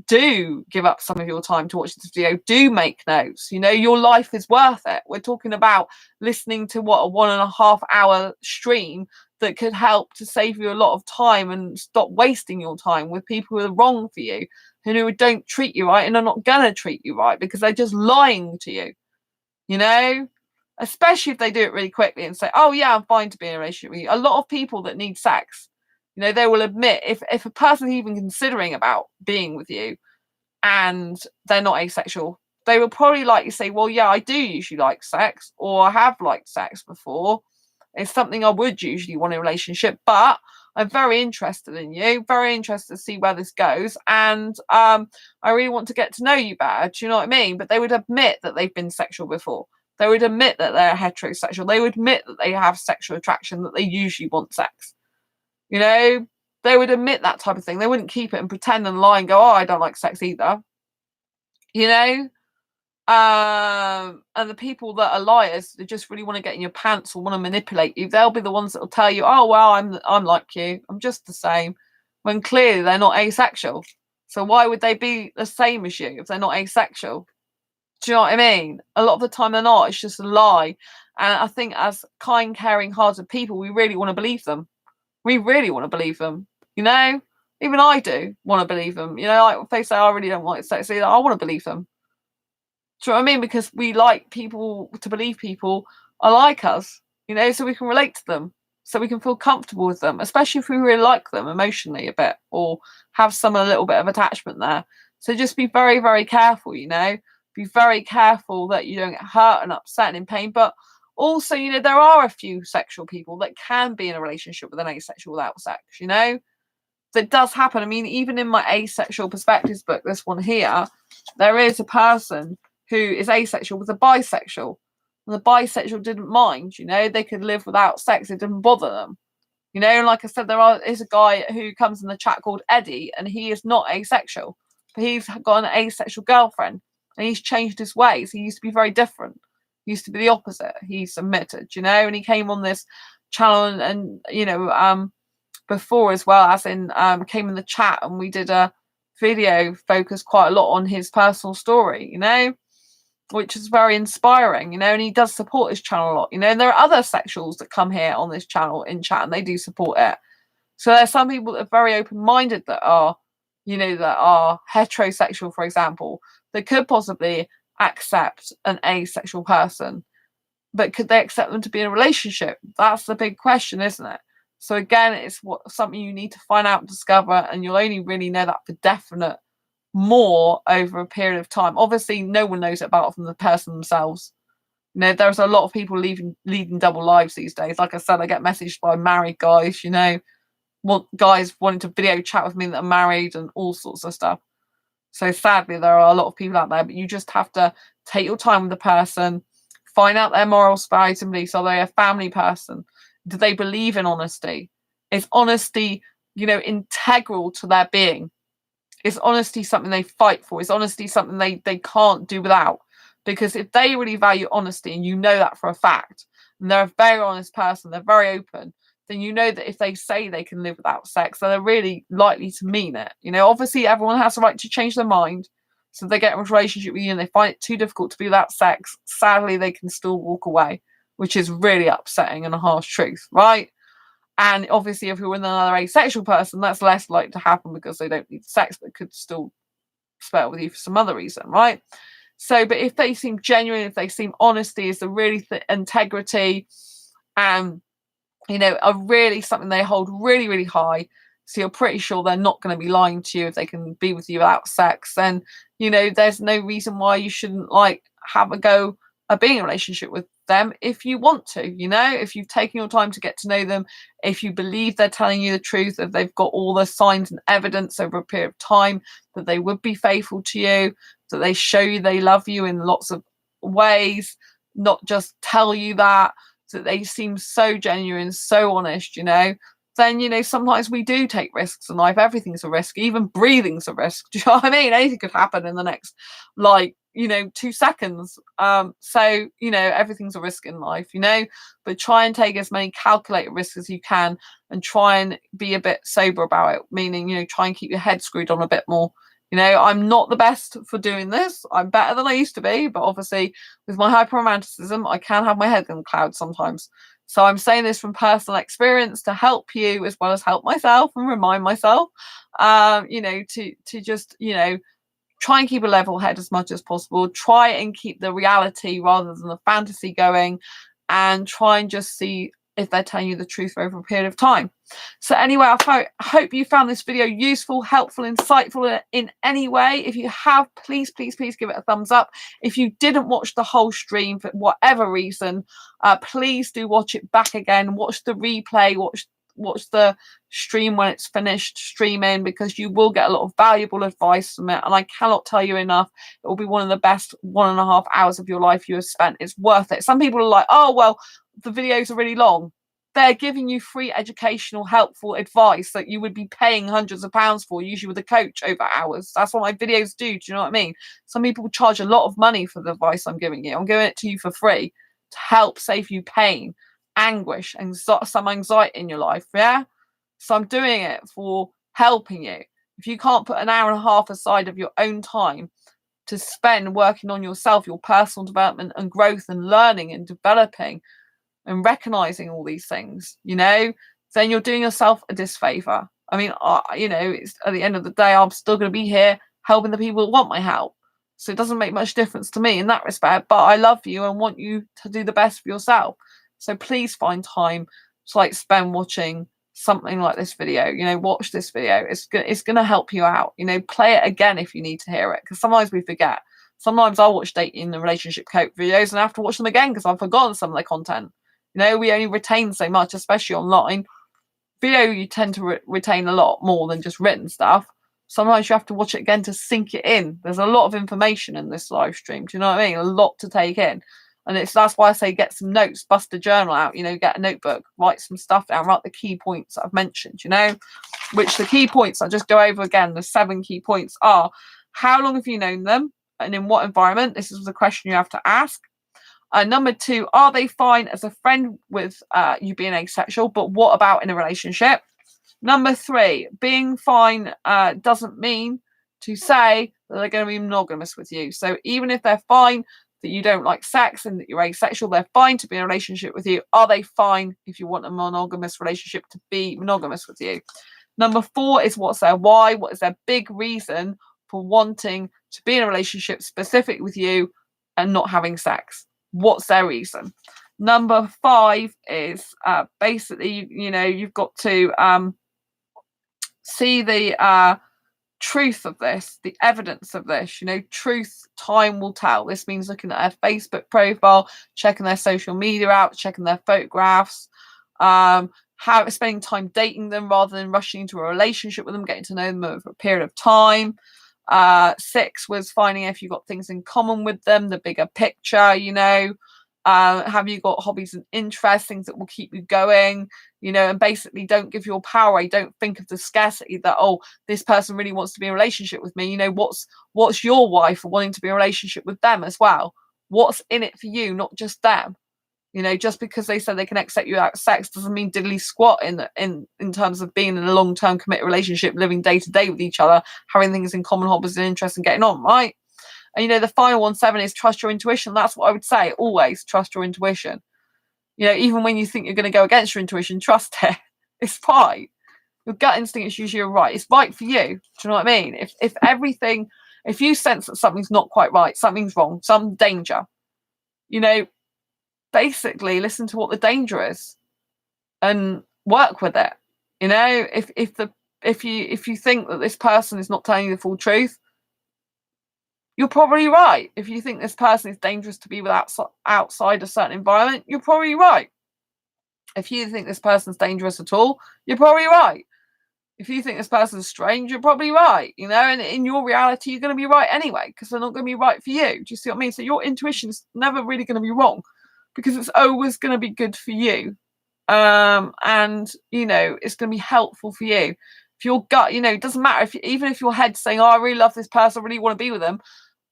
do give up some of your time to watch this video. Do make notes. You know, your life is worth it. We're talking about listening to what, a 1.5 hour stream that could help to save you a lot of time and stop wasting your time with people who are wrong for you, who don't treat you right and are not gonna treat you right because they're just lying to you. You know, especially if they do it really quickly and say, oh yeah, I'm fine to be in a relationship with you. A lot of people that need sex, you know, they will admit, if a person's even considering about being with you and they're not asexual, they will probably likely say, well, yeah, I do usually like sex, or I have liked sex before. It's something I would usually want in a relationship, but I'm very interested in you, very interested to see where this goes, and I really want to get to know you better. Do you know what I mean? But they would admit that they've been sexual before. They would admit that they're heterosexual. They would admit that they have sexual attraction, that they usually want sex. You know, they would admit that type of thing. They wouldn't keep it and pretend and lie and go, oh, I don't like sex either. You know? And the people that are liars, they just really want to get in your pants or want to manipulate you. They'll be the ones that will tell you, oh, well, I'm like you. I'm just the same. When clearly they're not asexual. So why would they be the same as you if they're not asexual? Do you know what I mean? A lot of the time they're not. It's just a lie. And I think as kind, caring, hearted people, we really want to believe them. We really want to believe them. You know? Even I do want to believe them. You know, like if they say, I really don't like sex either, I want to believe them. Do you know what I mean? Because we like people to believe people are like us, you know, so we can relate to them, so we can feel comfortable with them, especially if we really like them emotionally a bit or have a little bit of attachment there. So just be very, very careful, you know, be very careful that you don't get hurt and upset and in pain. But also, you know, there are a few sexual people that can be in a relationship with an asexual without sex, you know. That does happen. I mean, even in my asexual perspectives book, this one here, there is a person who is asexual with a bisexual. And the bisexual didn't mind, you know, they could live without sex, it didn't bother them. You know, and like I said, is a guy who comes in the chat called Eddie, and he is not asexual, but he's got an asexual girlfriend, and he's changed his ways. He used to be very different. He used to be the opposite. He submitted, you know, and he came on this channel and you know, before as well, as in came in the chat and we did a video focused quite a lot on his personal story, you know, which is very inspiring, you know, and he does support his channel a lot, you know, and there are other sexuals that come here on this channel in chat and they do support it. So there's some people that are very open-minded that are, you know, that are heterosexual, for example, that could possibly accept an asexual person, but could they accept them to be in a relationship? That's the big question, isn't it? So again, it's something you need to find out and discover, and you'll only really know that for definite more over a period of time. Obviously, no one knows it about from the person themselves. You know, there's a lot of people leading double lives these days. Like I said, I get messaged by married guys, you know, guys wanting to video chat with me that are married and all sorts of stuff. So sadly, there are a lot of people out there, but you just have to take your time with the person, find out their moral values and beliefs. Are they a family person? Do they believe in honesty? Is honesty, you know, integral to their being? Is honesty something they fight for? Is honesty something they can't do without? Because if they really value honesty, and you know that for a fact, and they're a very honest person, they're very open, then you know that if they say they can live without sex, then they're really likely to mean it. You know, obviously everyone has the right to change their mind. So if they get in a relationship with you and they find it too difficult to be without sex, sadly they can still walk away, which is really upsetting and a harsh truth, right? And obviously, if you're with another asexual person, that's less likely to happen because they don't need sex, but could still spell with you for some other reason, right? So, but if they seem genuine, if they seem honesty is the really integrity, and you know, are really something they hold really, really high. So you're pretty sure they're not going to be lying to you if they can be with you without sex. Then you know, there's no reason why you shouldn't like have a go at being in a relationship with them if you want to, you know, if you've taken your time to get to know them, if you believe they're telling you the truth, if they've got all the signs and evidence over a period of time that they would be faithful to you, that they show you they love you in lots of ways, not just tell you that they seem so genuine, so honest, you know, then, you know, sometimes we do take risks in life. Everything's a risk. Even breathing's a risk. Do you know what I mean? Anything could happen in the next, like, you know, 2 seconds. So, you know, everything's a risk in life, you know, but try and take as many calculated risks as you can and try and be a bit sober about it. Meaning, you know, try and keep your head screwed on a bit more I'm not the best for doing this. I'm better than I used to be, but obviously with my hyperromanticism, I can have my head in the clouds sometimes. So I'm saying this from personal experience to help you as well as help myself and remind myself, to just, try and keep a level head as much as possible. Try and keep the reality rather than the fantasy going, and try and just see if they're telling you the truth over a period of time. So anyway, I hope you found this video useful, helpful, insightful in any way. If you have, please give it a thumbs up. If you didn't watch the whole stream for whatever reason, please do watch it back again. Watch the replay, watch the stream when it's finished streaming, because you will get a lot of valuable advice from it, and I cannot tell you enough, it will be one of the best 1.5 hours of your life you have spent. It's worth it. Some people are like, oh well, the videos are really long. They're giving you free educational helpful advice that you would be paying hundreds of pounds for, usually with a coach, over hours. That's what my videos do you know what I mean? Some people charge a lot of money for the advice I'm giving you. I'm giving it to you for free to help save you pain, anguish, and some anxiety in your life. So I'm doing it for helping you. If you can't put an hour and a half aside of your own time to spend working on yourself, your personal development and growth and learning and developing and recognizing all these things, then you're doing yourself a disfavor. I mean, it's at the end of the day, I'm still going to be here helping the people who want my help. So it doesn't make much difference to me in that respect, but I love you and want you to do the best for yourself. So please find time to spend watching something like this video. Watch this video. It's going to help you out. Play it again if you need to hear it, because sometimes we forget. Sometimes I'll watch dating and relationship coach videos and I have to watch them again because I've forgotten some of their content. We only retain so much, especially online. Video, you tend to retain a lot more than just written stuff. Sometimes you have to watch it again to sink it in. There's a lot of information in this live stream. Do you know what I mean? A lot to take in. And that's why I say get some notes, bust a journal out, get a notebook, write some stuff down, write the key points that I've mentioned, which the key points, I'll just go over again. The 7 key points are: how long have you known them and in what environment? This is the question you have to ask. Number 2, are they fine as a friend with you being asexual, but what about in a relationship? Number 3, being fine doesn't mean to say that they're going to be monogamous with you. So even if they're fine that you don't like sex and that you're asexual, they're fine to be in a relationship with you. Are they fine if you want a monogamous relationship to be monogamous with you? Number 4 is what's their why? What is their big reason for wanting to be in a relationship specific with you and not having sex? What's their reason? Number 5 is basically, you've got to see the truth of this, the evidence of this. Truth, time will tell. This means looking at their Facebook profile, checking their social media out, checking their photographs, spending time dating them rather than rushing into a relationship with them, getting to know them over a period of time. 6 was finding if you've got things in common with them, the bigger picture. Have you got hobbies and interests, things that will keep you going, and basically don't give your power away. Don't think of the scarcity that, oh, this person really wants to be in a relationship with me. What's your why for wanting to be in a relationship with them as well? What's in it for you, not just them? Just because they said they can accept you out of sex doesn't mean diddly squat in terms of being in a long-term committed relationship, living day to day with each other, having things in common, hobbies and interests, and getting on, right? And the final one, 7, is trust your intuition. That's what I would say. Always trust your intuition. Even when you think you're going to go against your intuition, trust it. It's right. Your gut instinct is usually right. It's right for you. Do you know what I mean? If you sense that something's not quite right, something's wrong, some danger, basically listen to what the danger is and work with it. If you think that this person is not telling you the full truth, you're probably right. If you think this person is dangerous to be with outside a certain environment, you're probably right. If you think this person's dangerous at all, you're probably right. If you think this person's strange, you're probably right. And in your reality, you're going to be right anyway, because they're not going to be right for you. Do you see what I mean? So your intuition is never really going to be wrong, because it's always going to be good for you. And it's going to be helpful for you. If your gut, it doesn't matter even if your head's saying, oh, I really love this person, I really want to be with them,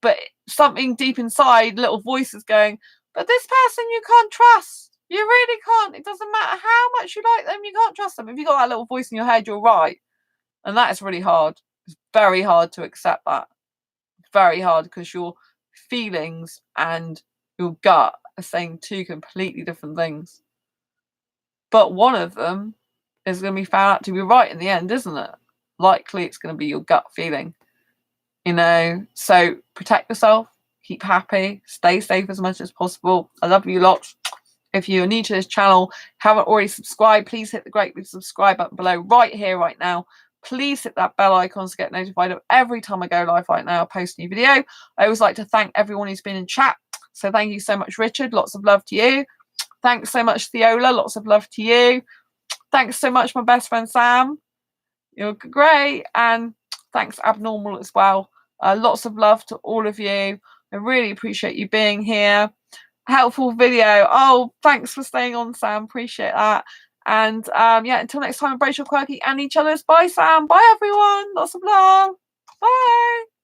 but something deep inside, little voices going, but this person you can't trust. You really can't. It doesn't matter how much you like them, you can't trust them. If you got that little voice in your head, you're right. And that is really hard. It's very hard to accept that. Very hard, because your feelings and your gut are saying two completely different things. But one of them is going to be found out to be right in the end, isn't it? Likely it's going to be your gut feeling. You know, so protect yourself, keep happy, stay safe as much as possible. I love you lots. If you're new to this channel, haven't already subscribed, please hit the great big subscribe button below right here, right now. Please hit that bell icon to get notified of every time I go live right now, I post a new video. I always like to thank everyone who's been in chat. So thank you so much, Richard. Lots of love to you. Thanks so much, Theola. Lots of love to you. Thanks so much, my best friend, Sam. You're great. And thanks, Abnormal, as well. Lots of love to all of you. I really appreciate you being here. Helpful video. Oh, thanks for staying on, Sam. Appreciate that. And yeah, until next time, embrace your quirky and each other's. Bye, Sam. Bye, everyone. Lots of love. Bye.